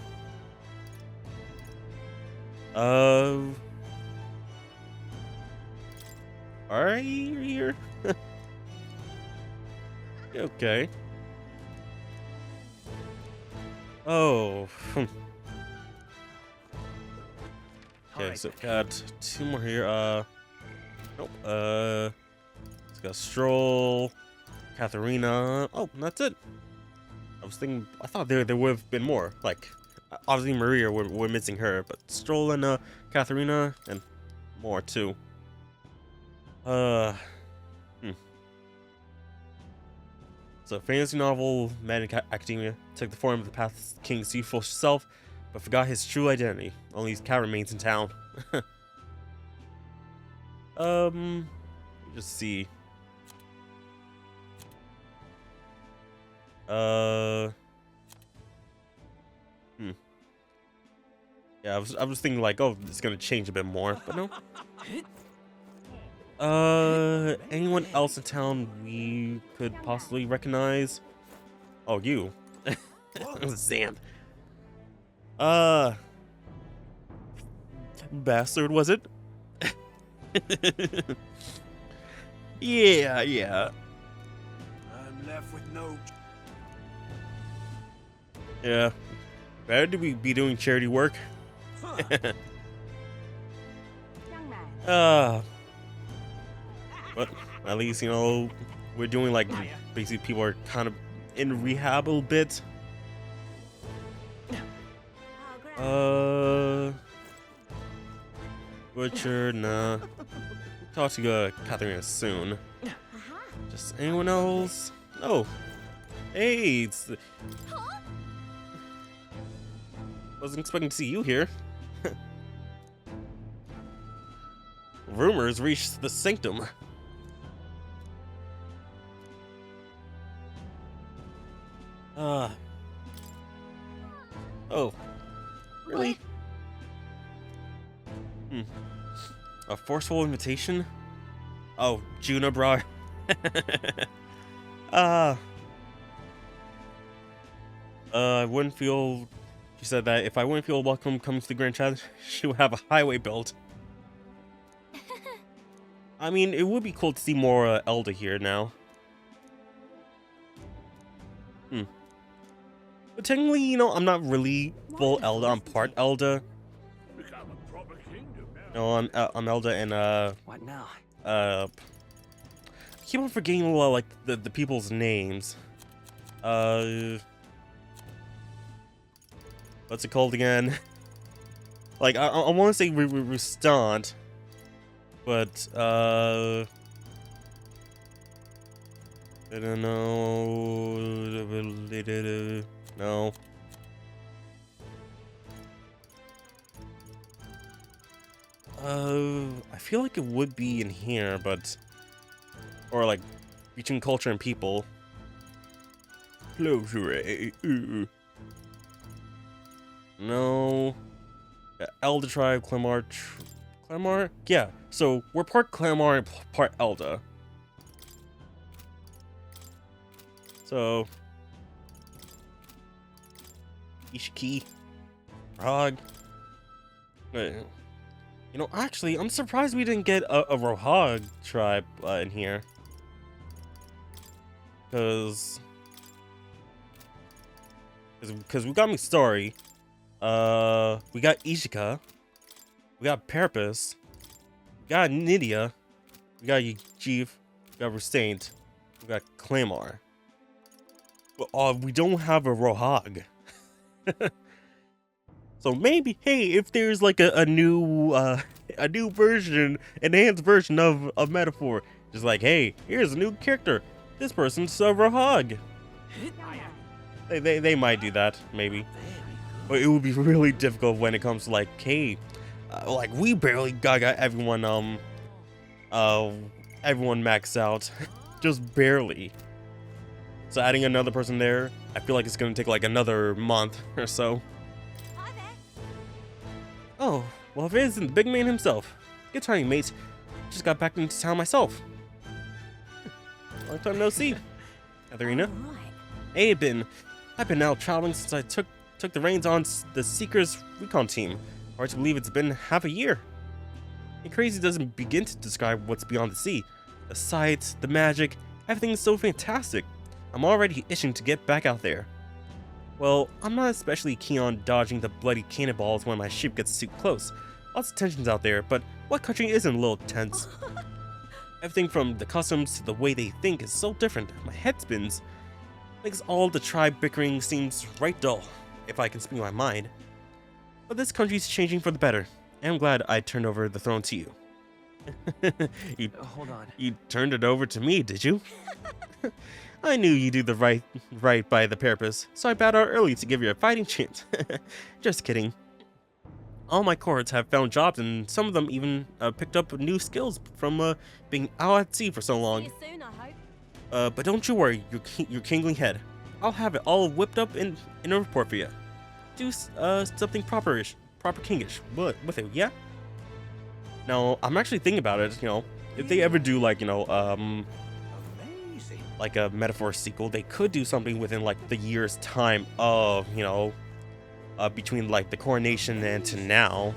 Are you here? Okay. Oh. Okay, so got two more here. Nope. It's got Stroll, Katharina. Oh, that's it. I thought there would have been more. Like, obviously Maria, we're missing her, but Stroll and Katharina and more too. So, fantasy novel Magic Academia took the form of the past king's youthful self, but forgot his true identity. Only his cat remains in town. Just see. Yeah, I was thinking like, oh, it's gonna change a bit more, but no. Anyone else in town we could possibly recognize? Oh, you. Zam. Bastard, was it? Yeah. I'm left with no. Yeah. Better to be doing charity work. But at least, you know, we're doing like basically people are kind of in rehab a little bit. Butcher, nah. Talk to Katharina soon. Just anyone else? Oh. Hey, it's wasn't expecting to see you here. Rumors reached the sanctum. Oh. Really? A forceful invitation? Oh, Juna bra. I wouldn't feel. She said that if I wouldn't feel welcome coming to the Grand Challenge, she would have a highway built. I mean, it would be cool to see more Elder here now. But technically, you know, I'm not really full Elder. I'm part Elder. No, I'm Elder and What now? I keep on forgetting like the people's names. What's it called again? Like I want to say Restant, but I don't know. No. I feel like it would be in here, but or like between culture and people. No. Elder tribe, Clamar. Clamar? Yeah. So we're part Clamar and part Elder. So Ishiki, Rog. You know, actually, I'm surprised we didn't get a Rohag tribe in here. Because we got Mistari, we got Ishika, we got Perpus, we got Nydia, we got Yjiv, we got Restraint, we got Clamar. But we don't have a Rohag. So maybe, hey, if there's like a new version, enhanced version of Metaphor, just like, hey, here's a new character. This person's a Rohag. They might do that, maybe. But it would be really difficult when it comes to like, hey, like we barely got everyone everyone maxed out, just barely. So adding another person there, I feel like it's gonna take like another month or so. Oh, well, if it isn't the big man himself. Good timing, mates. Just got back into town myself. Long time no see. Katharina. Hey, I've been out traveling since I took the reins on the Seekers recon team. Hard to believe it's been half a year. And crazy doesn't begin to describe what's beyond the sea. The sights, the magic, everything is so fantastic. I'm already itching to get back out there. Well, I'm not especially keen on dodging the bloody cannonballs when my ship gets too close. Lots of tensions out there, but what country isn't a little tense? Everything from the customs to the way they think is so different. My head spins. Makes all the tribe bickering seems right dull, if I can speak my mind. But this country's changing for the better, and I'm glad I turned over the throne to you. Hold on. You turned it over to me, did you? I knew you'd do the right by the purpose, so I bowed out early to give you a fighting chance. Just kidding. All my cohorts have found jobs, and some of them even picked up new skills from being out at sea for so long. See you soon, I hope. But don't you worry, your kingly head. I'll have it all whipped up in a report for you. Do something proper kingish with it, yeah? Now, I'm actually thinking about it, you know, if they ever do like, you know, like a Metaphor sequel, they could do something within like the year's time of, you know, between like the coronation and to now,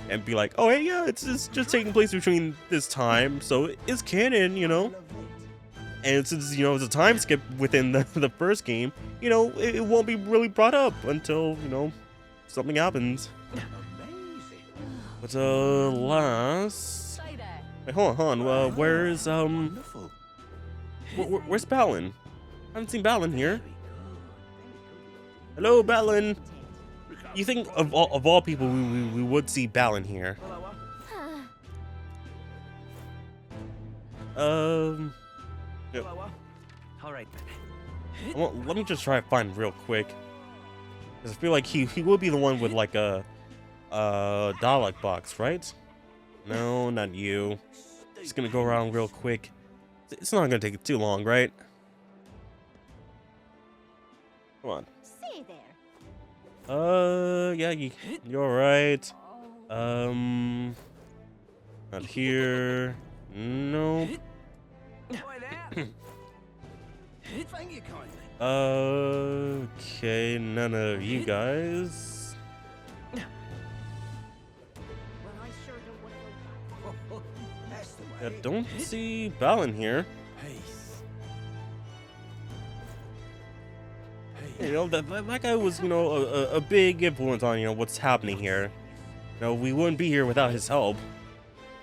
and be like, oh hey, yeah, it's just taking place between this time, so it's canon, you know. And since, you know, it's a time skip within the first game, you know, it won't be really brought up until, you know, something happens. But last, wait, hold on, where's where's Balin? I haven't seen Balin here. Hello, Balin. You think of all people we would see Balin here? All right then. Well, let me just try to find real quick, because I feel like he will be the one with like a Dalek box, right? No, not you. Just gonna go around real quick. It's not gonna take too long, right? Come on. See there. Yeah, you're right. Not here. Nope. Thank you kindly. Okay, none of you guys. I don't see Balin here. You know, that guy was, you know, a big influence on, you know, what's happening here. You know, we wouldn't be here without his help.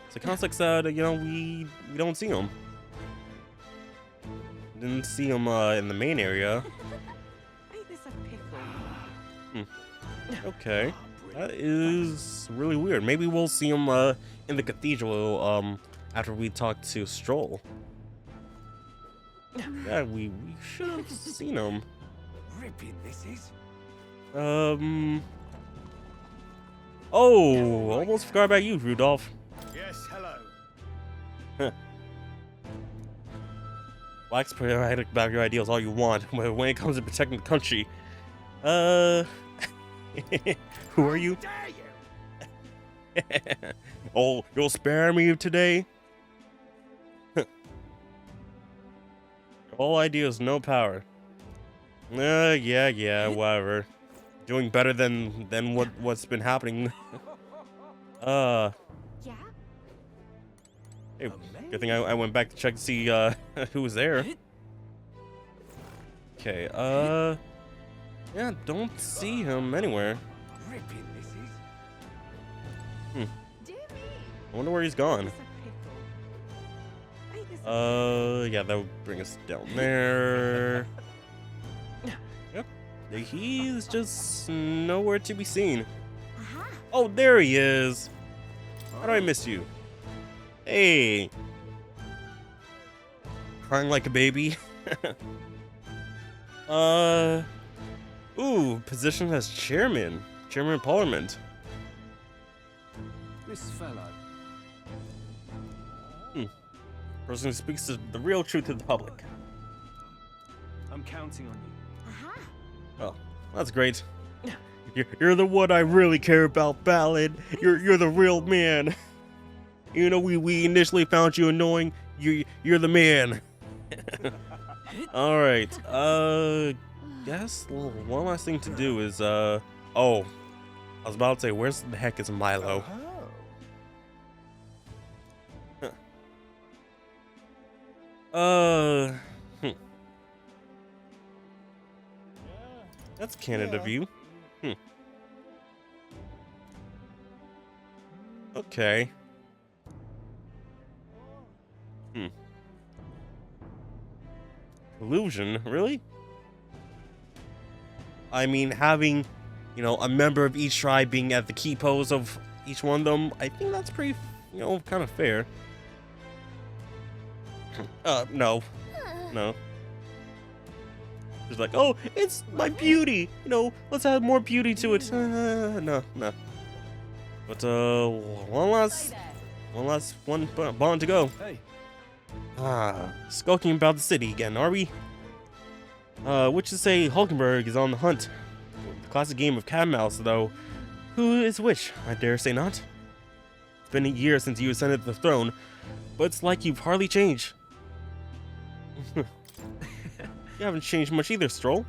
So it kind of sucks that, you know, we don't see him. Didn't see him in the main area. Okay, that is really weird. Maybe we'll see him in the cathedral after we talk to Stroll. Yeah, we should have seen him. Ripping this is. Oh, almost forgot about you, Rudolph. Yes, hello. Wax poetic about your ideals all you want, but when it comes to protecting the country, who are you? Oh, you'll spare me today? All ideas, no power. Yeah, whatever. Doing better than what's been happening. Yeah? Hey, good thing I went back to check to see who was there. Okay, yeah, don't see him anywhere. Ripping this is. I wonder where he's gone. Yeah, that would bring us down there. Yep, he's just nowhere to be seen. Oh, there he is. How do I miss you? Hey. Crying like a baby. Ooh, position as chairman of parliament. This fellow. Person who speaks the real truth to the public. I'm counting on you. Oh, that's great. You're the one I really care about, Ballad. You're the real man. You know, we initially found you annoying. You're the man. All right. Guess one last thing to do is oh, I was about to say, where's the heck is Milo? That's candid of you. Okay. Illusion, really? I mean, having, you know, a member of each tribe being at the key pose of each one of them, I think that's pretty, you know, kind of fair. No. It's like, oh, it's my beauty. You know, let's add more beauty to it. No. But one last bond to go. Hey. Skulking about the city again, are we? Which to say, Hulkenberg is on the hunt. The classic game of cat and mouse, though. Who is which? I dare say not. It's been a year since you ascended the throne, but it's like you've hardly changed. You haven't changed much either, Stroll.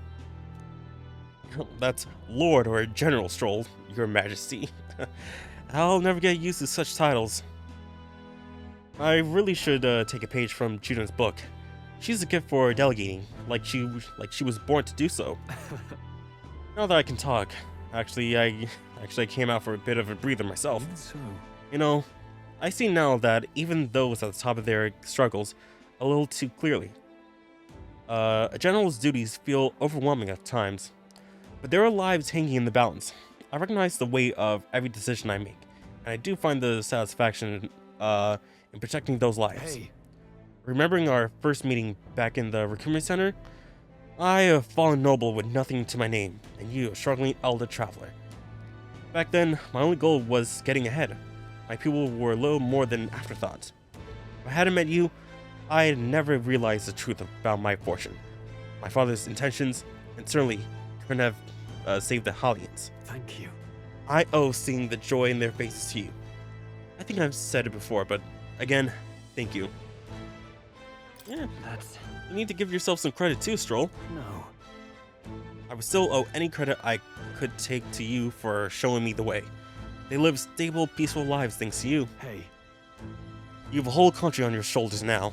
That's Lord or General Stroll, Your Majesty. I'll never get used to such titles. I really should take a page from Juno's book. She's a gift for delegating, like she was born to do so. Now that I can talk, actually I came out for a bit of a breather myself. So. You know, I see now that even those at the top of their struggles a little too clearly. A general's duties feel overwhelming at times, but there are lives hanging in the balance. I recognize the weight of every decision I make, and I do find the satisfaction in protecting those lives. Hey. Remembering our first meeting back in the recruitment center, I have fallen noble with nothing to my name, and you a struggling elder traveler. Back then, my only goal was getting ahead. My people were a little more than an afterthought. If I hadn't met you, I had never realized the truth about my fortune, my father's intentions, and certainly couldn't have saved the Hallians. Thank you. I owe seeing the joy in their faces to you. I think I've said it before, but again, thank you. Yeah, you need to give yourself some credit too, Stroll. No. I would still owe any credit I could take to you for showing me the way. They live stable, peaceful lives thanks to you. Hey. You have a whole country on your shoulders now.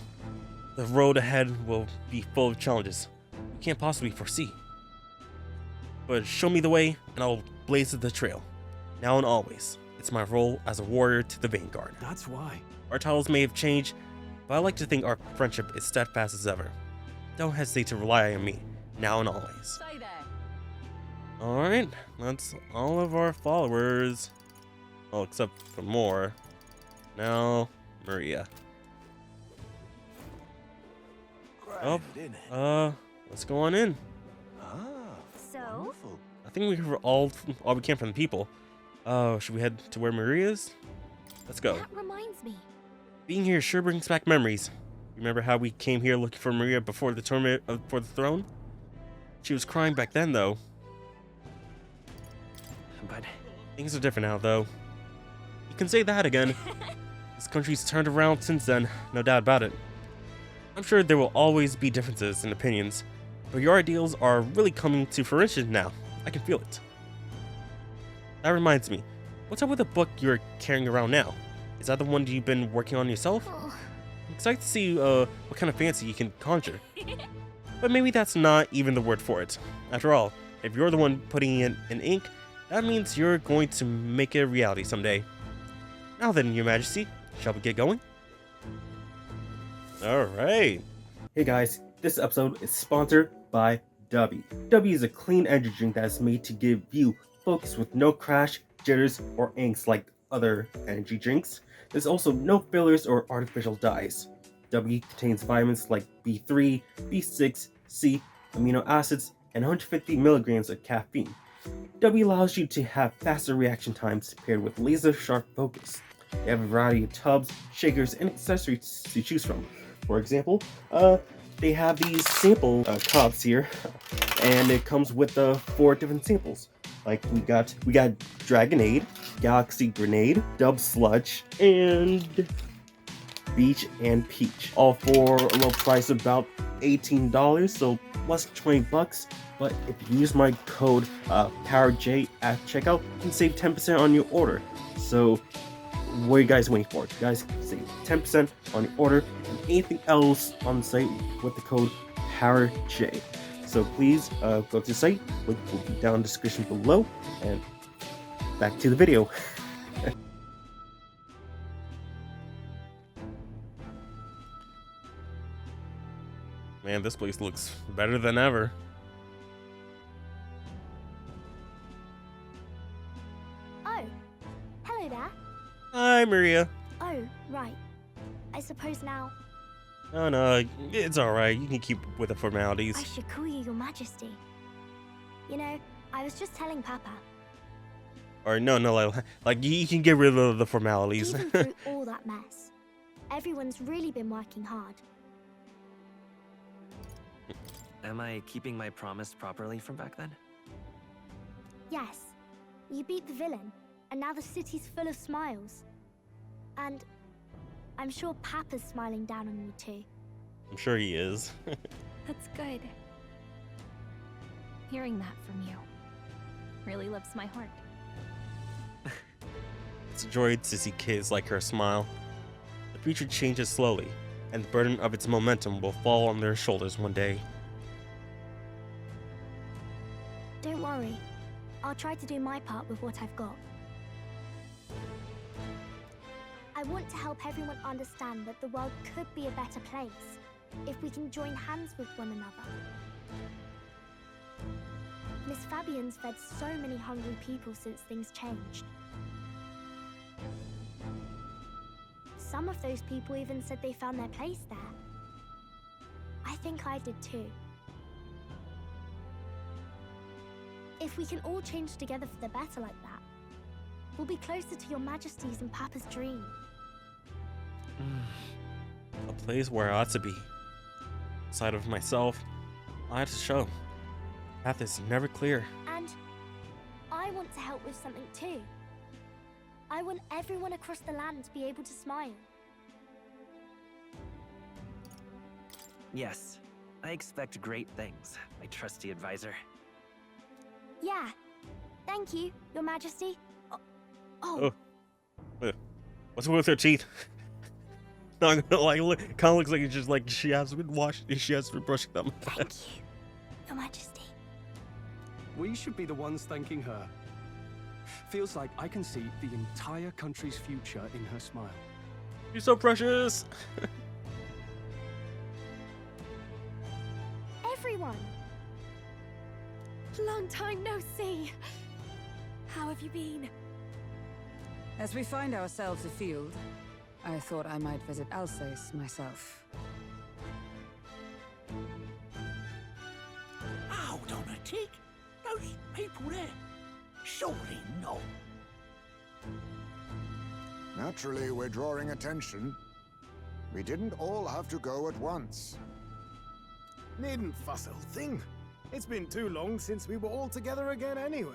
The road ahead will be full of challenges you can't possibly foresee. But show me the way, and I'll blaze the trail. Now and always, it's my role as a warrior to the vanguard. That's why. Our titles may have changed, but I like to think our friendship is steadfast as ever. Don't hesitate to rely on me, now and always. Stay there. Alright, that's all of our followers. Well, except for more. Now, Maria. Oh, let's go on in. So? I think we covered all we can from the people. Should we head to where Maria is? Let's go. That reminds me. Being here sure brings back memories. Remember how we came here looking for Maria before the tournament for the throne? She was crying back then, though. But things are different now, though. You can say that again. This country's turned around since then, no doubt about it. I'm sure there will always be differences in opinions, but your ideals are really coming to fruition now. I can feel it. That reminds me, what's up with the book you're carrying around now? Is that the one you've been working on yourself? I'm excited to see what kind of fancy you can conjure. But maybe that's not even the word for it. After all, if you're the one putting it in ink, that means you're going to make it a reality someday. Now then, Your Majesty, shall we get going? Alright. Hey guys, this episode is sponsored by W. W is a clean energy drink that is made to give you focus with no crash, jitters, or angst like other energy drinks. There's also no fillers or artificial dyes. W contains vitamins like B3, B6, C, amino acids, and 150 milligrams of caffeine. W allows you to have faster reaction times paired with laser sharp focus. They have a variety of tubs, shakers, and accessories to choose from. For example, they have these sample cups here, and it comes with 4 different samples. Like we got Dragonade, Galaxy Grenade, Dub Sludge, and Beach and Peach. All for a low price of about $18, so less than 20 bucks. But if you use my code PowerJ at checkout, you can save 10% on your order. So what are you guys waiting for? You guys can save 10% on your order and anything else on the site with the code PowerJ. So please go to the site, link will be down in the description below, and back to the video. Man, this place looks better than ever. Oh, hello there. Hi, Maria. Oh, right. I suppose now Oh no, it's alright. You can keep with the formalities. I should call you Your Majesty. You know, I was just telling Papa. Or no, like you can get rid of the formalities. Even through all that mess, everyone's really been working hard. am I keeping my promise properly from back then? Yes, you beat the villain, and now the city's full of smiles. And I'm sure Papa's smiling down on you too. I'm sure he is. That's good. Hearing that from you really lifts my heart. It's a joy to see kids like her smile. The future changes slowly, and the burden of its momentum will fall on their shoulders one day. Don't worry. I'll try to do my part with what I've got. I want to help everyone understand that the world could be a better place if we can join hands with one another. Miss Fabian's fed so many hungry people since things changed. Some of those people even said they found their place there. I think I did too. If we can all change together for the better like that, we'll be closer to Your Majesty's and Papa's dream. A place where I ought to be. Inside of myself, I have to show. The path is never clear. And I want to help with something too. I want everyone across the land to be able to smile. Yes, I expect great things, my trusty advisor. Yeah. Thank you, Your Majesty. Oh. What's with her teeth? Not gonna like, kind of looks like it's just like she has been brushing them. Thank you, Your Majesty. We should be the ones thanking her. Feels like I can see the entire country's future in her smile. You're so precious. Everyone! Long time no see. How have you been? As we find ourselves afield, I thought I might visit Alsace myself. Hold on a tick. Those people there. Surely not. Naturally, we're drawing attention. We didn't all have to go at once. Needn't fuss, old thing. It's been too long since we were all together again anyway.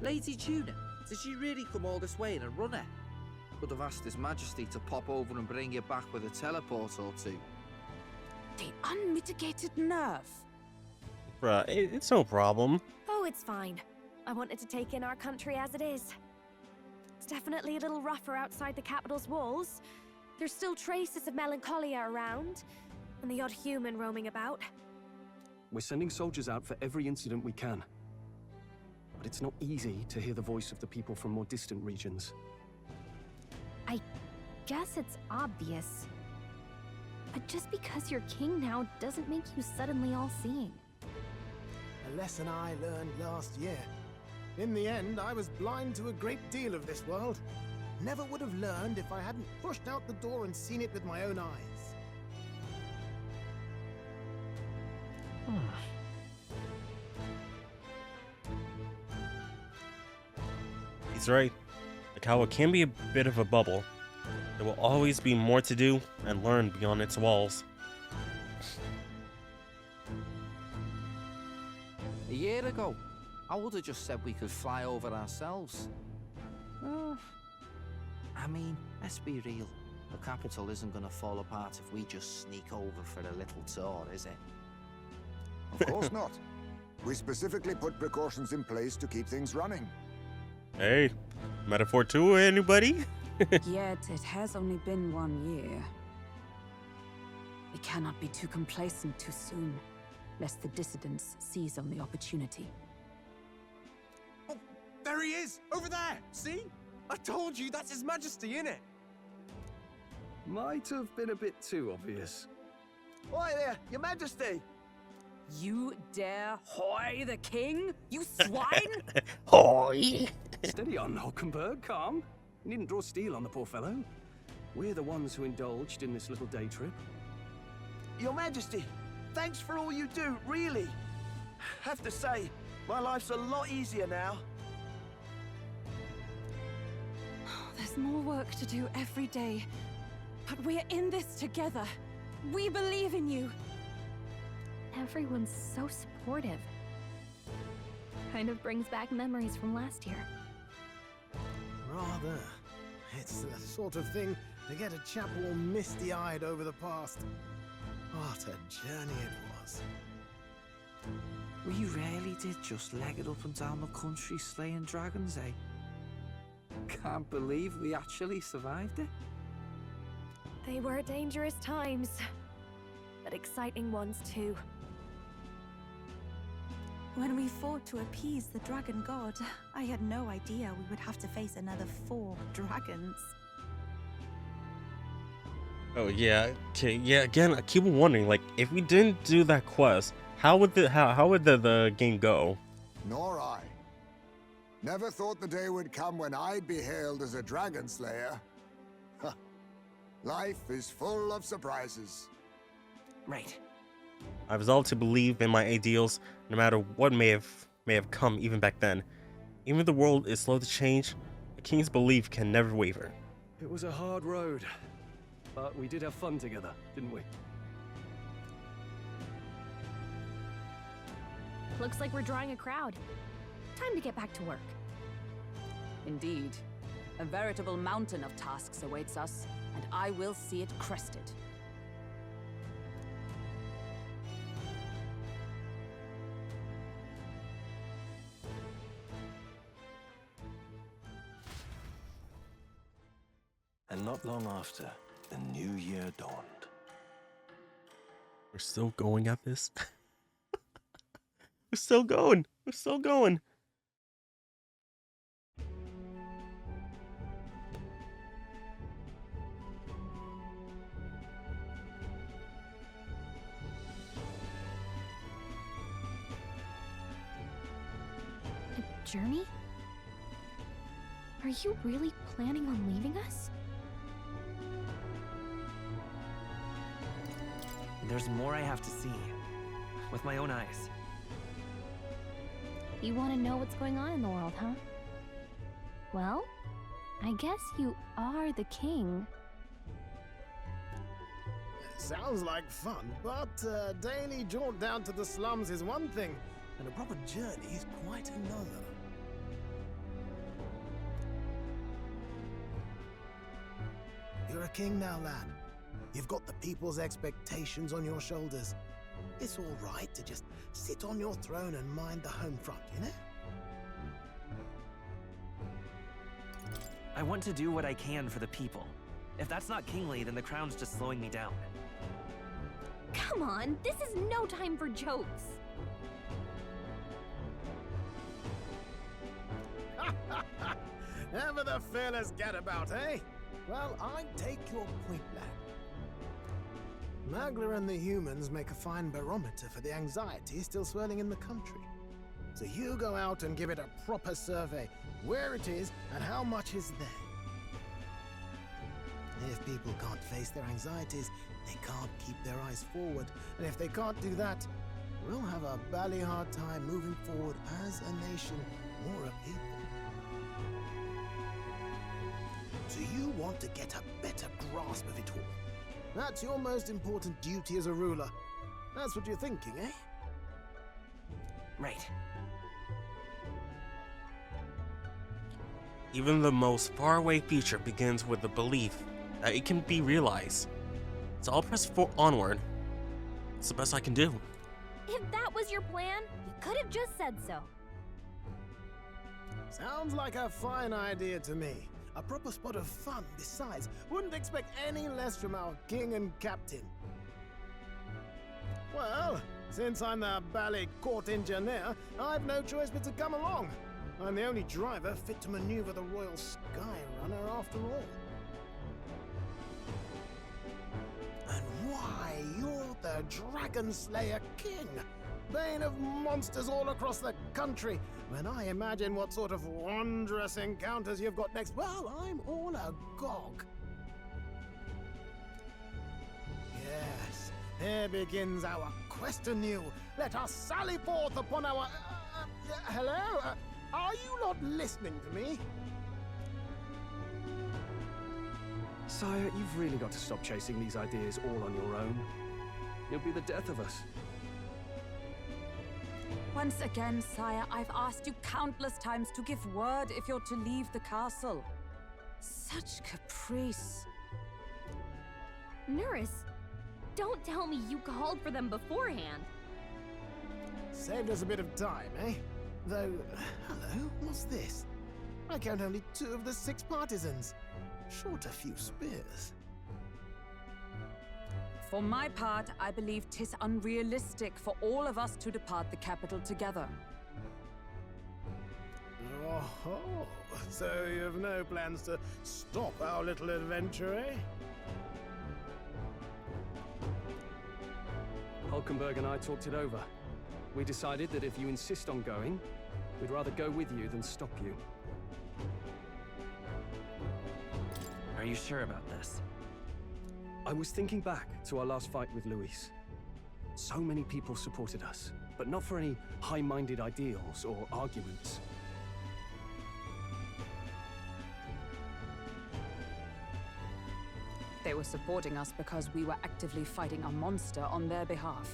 Lady Tuna, did you really come all this way in a runner? Could have asked His Majesty to pop over and bring you back with a teleport or two. The unmitigated nerve. Bruh, it's no problem. Oh, it's fine. I wanted to take in our country as it is. It's definitely a little rougher outside the capital's walls. There's still traces of melancholia around, and the odd human roaming about. We're sending soldiers out for every incident we can. But it's not easy to hear the voice of the people from more distant regions. I guess it's obvious. But just because you're king now doesn't make you suddenly all-seeing. A lesson I learned last year. In the end, I was blind to a great deal of this world. Never would have learned if I hadn't pushed out the door and seen it with my own eyes. He's right. The Kawa can be a bit of a bubble. There will always be more to do and learn beyond its walls. A year ago, I would have just said we could fly over ourselves. I mean, let's be real. The capital isn't going to fall apart if we just sneak over for a little tour, is it? Of course not. We specifically put precautions in place to keep things running. Hey, metaphor too, anybody? Yet it has only been 1 year. We cannot be too complacent too soon, lest the dissidents seize on the opportunity. Oh, there he is! Over there! See? I told you, that's His Majesty, innit? Might have been a bit too obvious. Oi there, Your Majesty! You dare hoy the king? You swine! Hoy! Steady on, Hulkenberg, calm. You needn't draw steel on the poor fellow. We're the ones who indulged in this little day trip. Your Majesty, thanks for all you do, really. Have to say, my life's a lot easier now. There's more work to do every day, but we're in this together. We believe in you. Everyone's so supportive. Kind of brings back memories from last year. Rather. It's the sort of thing to get a chap all misty-eyed over the past. What a journey it was. We really did just leg it up and down the country slaying dragons, eh? Can't believe we actually survived it. They were dangerous times, but exciting ones too. When we fought to appease the dragon god, I had no idea we would have to face another 4 dragons. Oh yeah, okay, yeah. Again, I keep wondering, like, if we didn't do that quest, how would the game go? Nor I. Never thought the day would come when I'd be hailed as a dragon slayer. Huh. Life is full of surprises. Right. I resolved to believe in my ideals, no matter what may have come even back then. Even if the world is slow to change, a king's belief can never waver. It was a hard road, but we did have fun together, didn't we? Looks like we're drawing a crowd. Time to get back to work. Indeed. A veritable mountain of tasks awaits us, and I will see it crested. after the new year dawned. We're still going at this. We're still going. We're still going. A journey? Are you really planning on leaving us? There's more I have to see. With my own eyes. You want to know what's going on in the world, huh? Well, I guess you are the king. Sounds like fun, but a daily jaunt down to the slums is one thing, and a proper journey is quite another. You're a king now, lad. You've got the people's expectations on your shoulders. It's all right to just sit on your throne and mind the home front, you know? I want to do what I can for the people. If that's not kingly, then the crown's just slowing me down. Come on, this is no time for jokes. Ever the fearless gadabout, eh? Well, I take your point, lad. Magla and the humans make a fine barometer for the anxiety still swirling in the country. So you go out and give it a proper survey, where it is and how much is there. If people can't face their anxieties, they can't keep their eyes forward. And if they can't do that, we'll have a bally hard time moving forward as a nation or a people. So you want to get a better grasp of it all. That's your most important duty as a ruler. That's what you're thinking, eh? Right. Even the most faraway future begins with the belief that it can be realized. So I'll press onward. It's the best I can do. If that was your plan, you could have just said so. Sounds like a fine idea to me. A proper spot of fun, besides. Wouldn't expect any less from our king and captain. Well, since I'm the bally court engineer, I've no choice but to come along. I'm the only driver fit to maneuver the Royal Skyrunner after all. And why, you're the Dragon Slayer King, bane of monsters all across the country. When I imagine what sort of wondrous encounters you've got next, well, I'm all agog. Yes, here begins our quest anew. Let us sally forth upon our... hello? Are you not listening to me? Sire, you've really got to stop chasing these ideas all on your own. You'll be the death of us. Once again, sire, I've asked you countless times to give word if you're to leave the castle. Such caprice. Nurse, don't tell me you called for them beforehand. Saved us a bit of time, eh? Though, hello, what's this? I count only 2 of the 6 partisans. Short a few spears. For my part, I believe 'tis unrealistic for all of us to depart the capital together. Oh, so you've no plans to stop our little adventure, eh? Hulkenberg and I talked it over. We decided that if you insist on going, we'd rather go with you than stop you. Are you sure about this? I was thinking back to our last fight with Luis. So many people supported us, but not for any high-minded ideals or arguments. They were supporting us because we were actively fighting a monster on their behalf.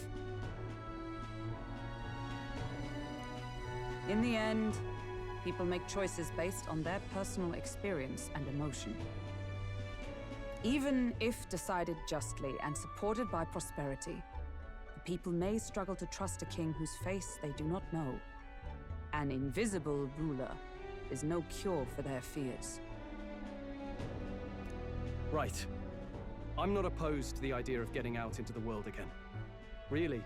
In the end, people make choices based on their personal experience and emotion. Even if decided justly and supported by prosperity, the people may struggle to trust a king whose face they do not know. An invisible ruler is no cure for their fears. Right. I'm not opposed to the idea of getting out into the world again. Really,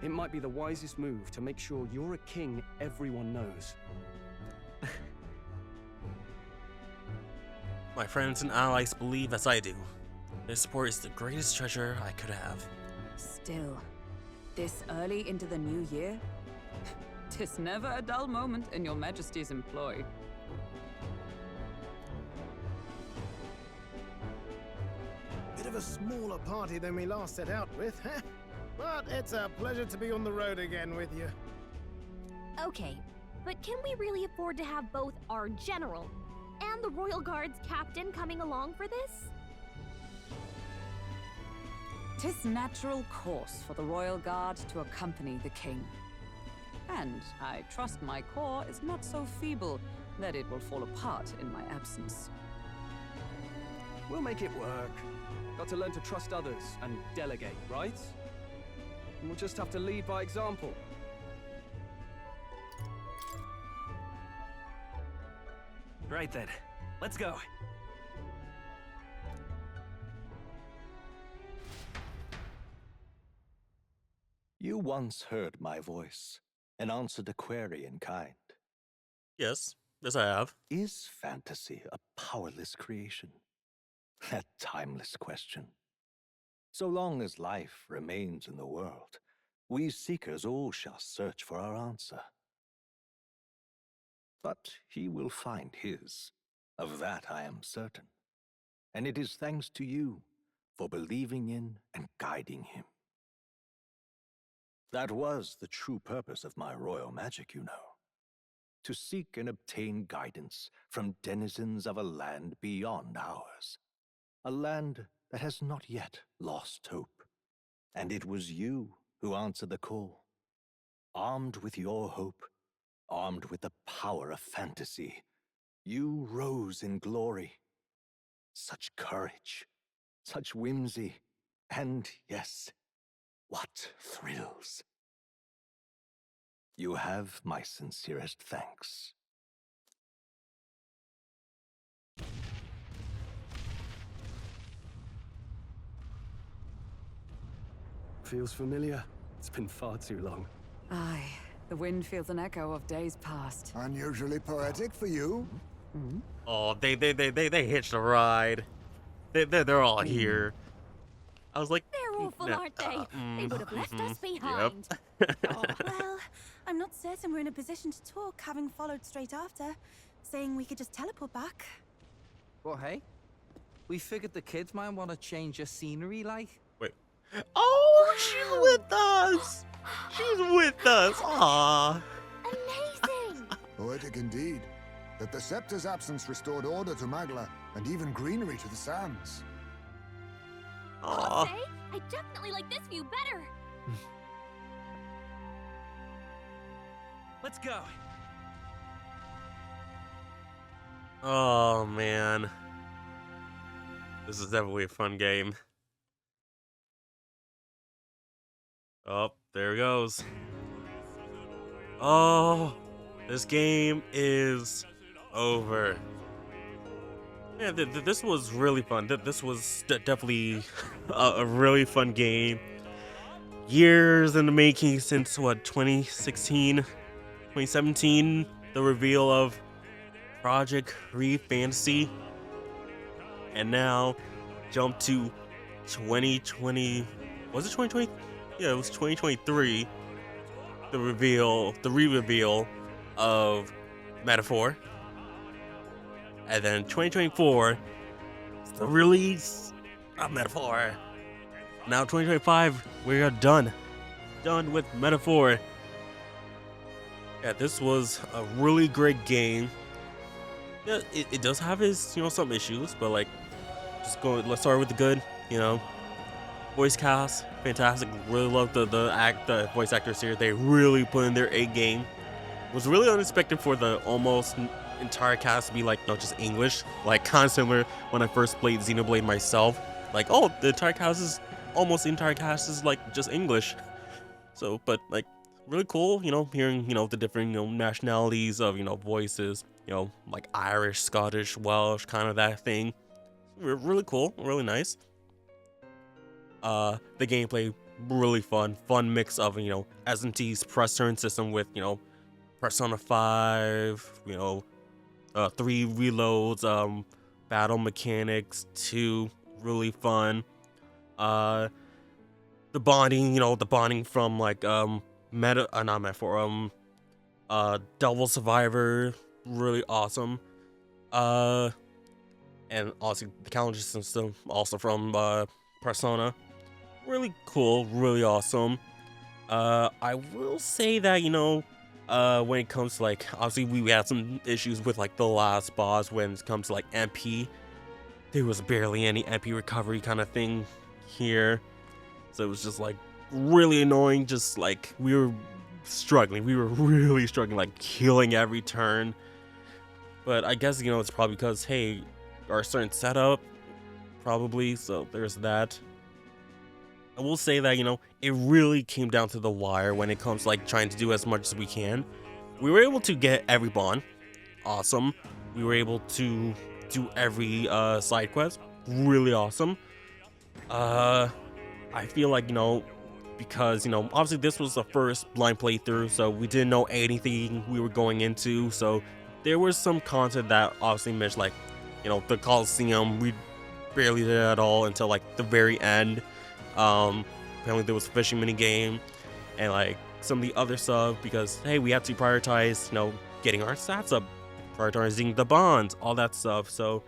it might be the wisest move to make sure you're a king everyone knows. My friends and allies believe as I do. Their support is the greatest treasure I could have. Still, this early into the new year? 'Tis never a dull moment in your Majesty's employ. Bit of a smaller party than we last set out with, huh? But it's a pleasure to be on the road again with you. Okay, but can we really afford to have both our general and the Royal Guard's captain coming along for this? 'Tis natural course for the Royal Guard to accompany the king. And I trust my corps is not so feeble that it will fall apart in my absence. We'll make it work. Got to learn to trust others and delegate, right? And we'll just have to lead by example. Right then, let's go. You once heard my voice and answered a query in kind. Yes, I have. Is fantasy a powerless creation? That timeless question. So long as life remains in the world, we seekers all shall search for our answer. But he will find his. Of that I am certain. And it is thanks to you for believing in and guiding him. That was the true purpose of my royal magic, you know. To seek and obtain guidance from denizens of a land beyond ours. A land that has not yet lost hope. And it was you who answered the call. Armed with your hope, armed with the power of fantasy, you rose in glory. Such courage, such whimsy, and yes, what thrills. You have my sincerest thanks. Feels familiar. It's been far too long. Aye, the wind feels an echo of days past. Unusually poetic for you. Oh, they hitched a ride. They're all here. I was like, They're awful, aren't they? They would have left us behind. Well, I'm not certain we're in a position to talk, having followed straight after, saying we could just teleport back. Well, hey, we figured the kids might want to change your scenery, like. Wait. Oh, she's with us. She's with us. Aww. Amazing. Poetic indeed. That the scepter's absence restored order to Magla, and even greenery to the sands. I'll say, I definitely like this view better. Let's go. Oh man, this is definitely a fun game. Oh, there it goes. Oh, this game is over. Yeah, this was really fun. This was definitely a really fun game. Years in the making since, what, 2016, 2017, the reveal of Project ReFantazio. And now, jump to 2020, was it 2020? Yeah, it was 2023, the re-reveal of Metaphor. And then 2024, the release of Metaphor. Now 2025, we are done. Done with Metaphor. Yeah, this was a really great game. Yeah, it does have its, some issues, but like, let's start with the good, Voice cast, fantastic. Really love the voice actors here. They really put in their A game. It was really unexpected for the almost entire cast to be like, not just English. Like, kind of similar when I first played Xenoblade myself. Like, oh, the entire cast is like just English. So, but like, really cool, hearing, the different, nationalities of, voices, like Irish, Scottish, Welsh, kind of that thing. Really cool, really nice. The gameplay really fun mix of, you know, S&T's press turn system with, you know, Persona 5, you know, 3 reloads, battle mechanics 2, really fun. The bonding, you know, the bonding from like not Metaphor, Devil Survivor, really awesome. And also the calendar system also from Persona, really cool, really awesome. I will say that, you know, when it comes to like, obviously we had some issues with like the last boss when it comes to like MP. There was barely any MP recovery kind of thing here. So it was just like really annoying, just like we were really struggling, like killing every turn. But I guess, you know, it's probably because, hey, our certain setup, probably, so there's that. I will say that, you know, it really came down to the wire when it comes to like trying to do as much as we can. We were able to get every bond, awesome. We were able to do every side quest, really awesome. I feel like, you know, because, you know, obviously this was the first blind playthrough, so we didn't know anything we were going into, so there was some content that obviously missed, like, you know, the Coliseum, we barely did it at all until like the very end. Apparently there was a fishing mini game and like some of the other stuff, because hey, we had to prioritize, you know, getting our stats up, prioritizing the bonds, all that stuff. So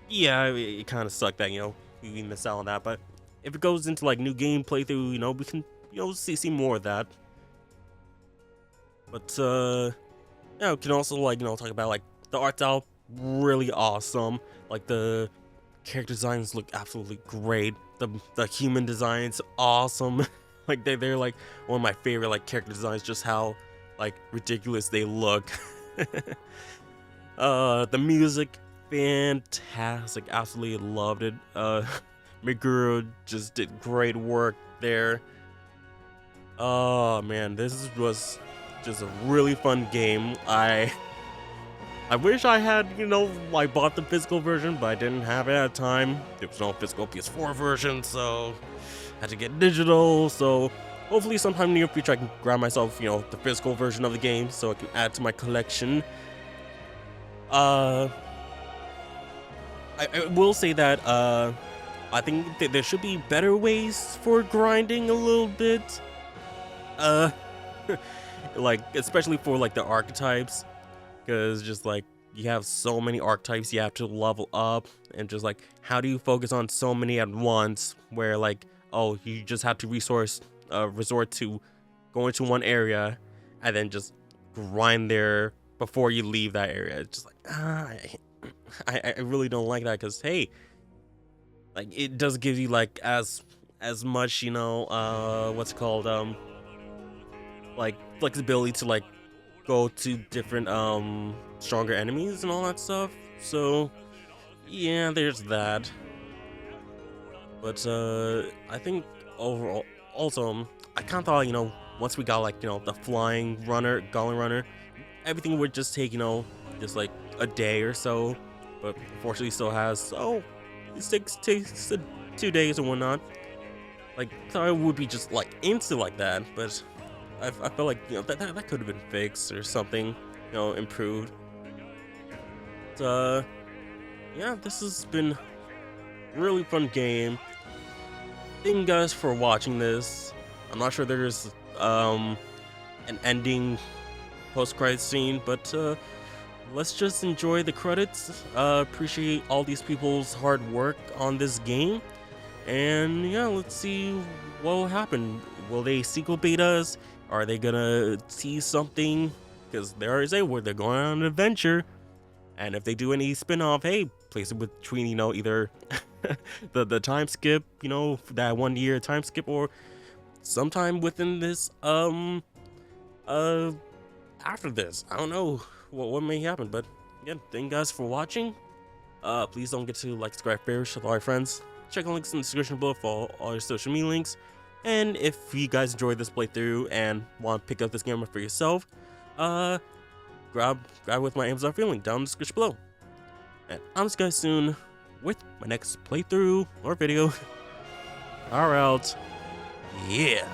yeah, it kind of sucked that, you know, we missed out on that. But if it goes into like new game playthrough, you know, we can, you know, see more of that. But yeah, we can also, like, you know, talk about like the art style, really awesome. Like the character designs look absolutely great. The human designs, awesome. Like they're like one of my favorite like character designs, just how like ridiculous they look. The music, fantastic, absolutely loved it. Meguro just did great work there. Oh man, this was just a really fun game. I wish I had, you know, like bought the physical version, but I didn't have it at the time. There was no physical PS4 version, so I had to get digital. So hopefully sometime in the near future I can grab myself, you know, the physical version of the game so I can add to my collection. I will say that I think that there should be better ways for grinding a little bit. Like especially for like the archetypes. Because just like you have so many archetypes you have to level up, and just like how do you focus on so many at once, where like, oh, you just have to resort to going to one area and then just grind there before you leave that area. It's just like I really don't like that, because hey, like it does give you like as much, you know, what's it called, like flexibility to like go to different stronger enemies and all that stuff. So yeah, there's that. But I think overall also I kind of thought, you know, once we got like, you know, the flying runner, Golem runner, everything would just take, you know, just like a day or so. But unfortunately still has, oh, it takes 2 days and whatnot. Like thought it would be just like instant like that, but I felt like, you know, that could have been fixed or something, you know, improved. But, yeah, this has been a really fun game. Thank you guys for watching this. I'm not sure there's an ending post-credits scene, but let's just enjoy the credits. Appreciate all these people's hard work on this game. And yeah, let's see what will happen. Will they sequel betas? Are they gonna see something? Because there is where they're going on an adventure, and if they do any spin-off, hey, place it between, you know, either the time skip, you know, that 1 year time skip, or sometime within this after this. I don't know what may happen, but yeah, thank you guys for watching. Please don't forget to like, subscribe, favorite, share with all your friends. Check the links in the description below for all your social media links. And if you guys enjoyed this playthrough and want to pick up this game for yourself, grab with my Amazon affiliate link down in the description below. And I'll see you guys soon with my next playthrough or video. are out. Yeah.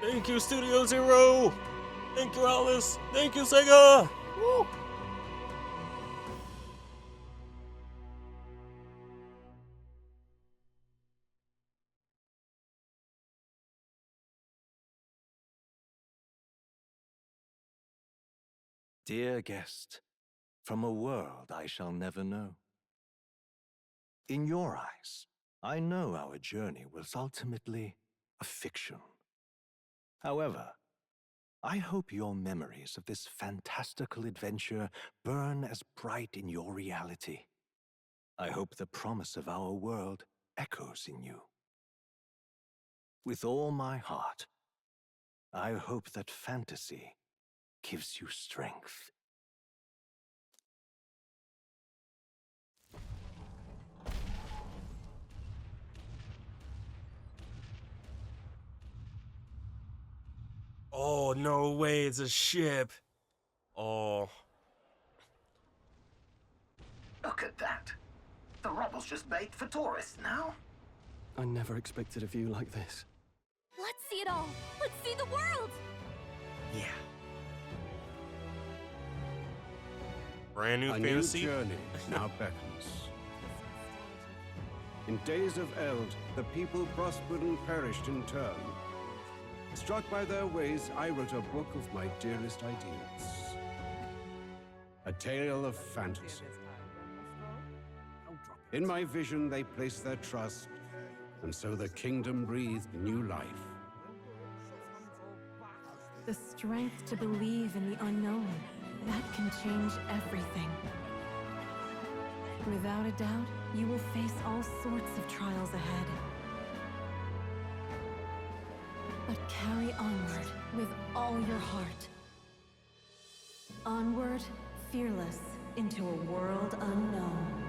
Thank you, Studio Zero. Thank you, Alice. Thank you, Sega. Woo. Dear guest, from a world I shall never know. In your eyes, I know our journey was ultimately a fiction. However, I hope your memories of this fantastical adventure burn as bright in your reality. I hope the promise of our world echoes in you. With all my heart, I hope that fantasy gives you strength. Oh, no way, it's a ship. Oh. Look at that. The rubble's just bait for tourists now. I never expected a view like this. Let's see it all. Let's see the world. Yeah. Brand new A fantasy. new journey now beckons. In days of Eld, the people prospered and perished in turn. Struck by their ways, I wrote a book of my dearest ideals. A tale of fantasy. In my vision, they placed their trust, and so the kingdom breathed new life. The strength to believe in the unknown, that can change everything. Without a doubt, you will face all sorts of trials ahead. But carry onward with all your heart. Onward, fearless, into a world unknown.